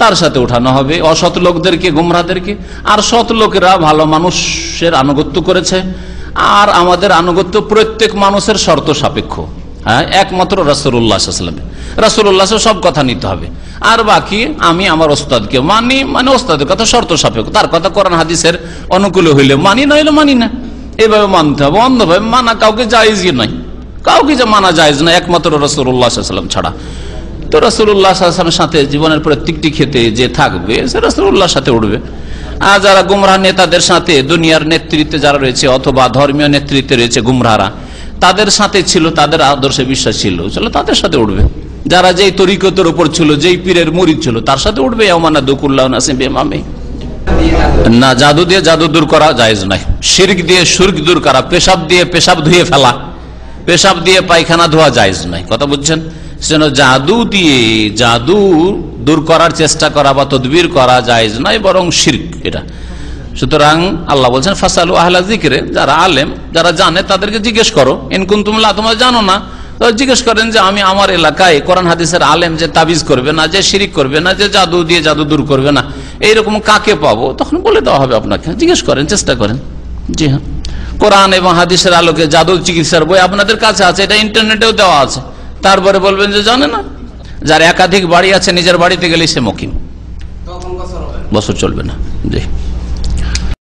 তার সাথে উঠানো হবে। অসৎ লোকদেরকে, গুমরাহদেরকে। আর সৎ লোকেরা ভালো মানুষের আনুগত্য করেছে, আর আমাদের আনুগত্য প্রত্যেক মানুষের শর্ত সাপেক্ষ। হ্যাঁ, একমাত্র রাসূলুল্লাহ সাল্লাল্লাহু আলাইহি ওয়াসাল্লাম, রাসূলুল্লাহ সব কথা নিতে হবে। আর বাকি আমি আমার ওস্তাদকে মানি, মানে ওস্তাদের কথা শর্ত সাপেক্ষ, তার কথা কোরআন হাদিসের অনুকূলে হইলে মানি, না হইলে মানি না। এভাবে মানতে হবে, অন্ধভাবে মানা কাউকে জায়েজই নয়, কাউকে যে মানা জায়েজ না একমাত্র রাসূলুল্লাহ সাল্লাল্লাহু আলাইহি ওয়াসাল্লাম ছাড়া। তো রাসূলুল্লাহ সাল্লাল্লাহু আলাইহি ওয়াসাল্লামের সাথে জীবনের প্রত্যেকটি ক্ষেত্রে যে থাকবে সে রাসূলুল্লাহর সাথে উঠবে। আর যারা গুমরাহ নেতাদের সাথে, দুনিয়ার নেতৃত্বে যারা রয়েছে অথবা ধর্মীয় নেতৃত্বে রয়েছে গুমরাহরা, তাদের সাথে ছিল, তাদের আদর্শে বিশ্বাস ছিল, তাদের সাথে উঠবে। যারা যেই তরিকতের উপর ছিল, যেই পীরের মুরিদ ছিল, তার সাথে উঠবে। ইয়াউমা নাদকুল্লু রাসি বিইমামিহিম। না, জাদু দিয়ে জাদু দূর করা জায়েজ নাই। শিরক দিয়ে শিরক দূর করা, পেশাব দিয়ে পেশাব ধুয়ে ফেলা, পেশাব দিয়ে পায়খানা ধোয়া জায়েজ নাই। কথা বুঝছেন? সেজন্য জাদু দিয়ে জাদু দূর করার চেষ্টা করা বা তদবির করা জায়েজ নাই, বরং শিরক এটা। সুতরাং আল্লাহ বলছেন ফাসালু আহলা যিকরে, যারা আলেম, যারা জানে তাদেরকে জিজ্ঞেস করো। ইন কুনতুম লা, তোমরা জানো না, জিজ্ঞেস করেন যে আমি আমার এলাকায় কোরআন হাদিসের আলেম যে তাবিজ করবে না, যে শিরিক করবে না, যে জাদু দিয়ে জাদু দূর করবে না, এইরকম কাকে পাবো? তখন বলে দেওয়া হবে আপনাকে। জিজ্ঞেস করেন, চেষ্টা করেন। জি হ্যাঁ, কোরআন এবং হাদিসের আলোকে জাদু চিকিৎসার বই আপনাদের কাছে আছে, এটা ইন্টারনেটেও দেওয়া আছে। তারপরে বলবেন যে জানে না। যার একাধিক বাড়ি আছে, নিজের বাড়িতে গেলে সে মকিম, বছর চলবে না। জি।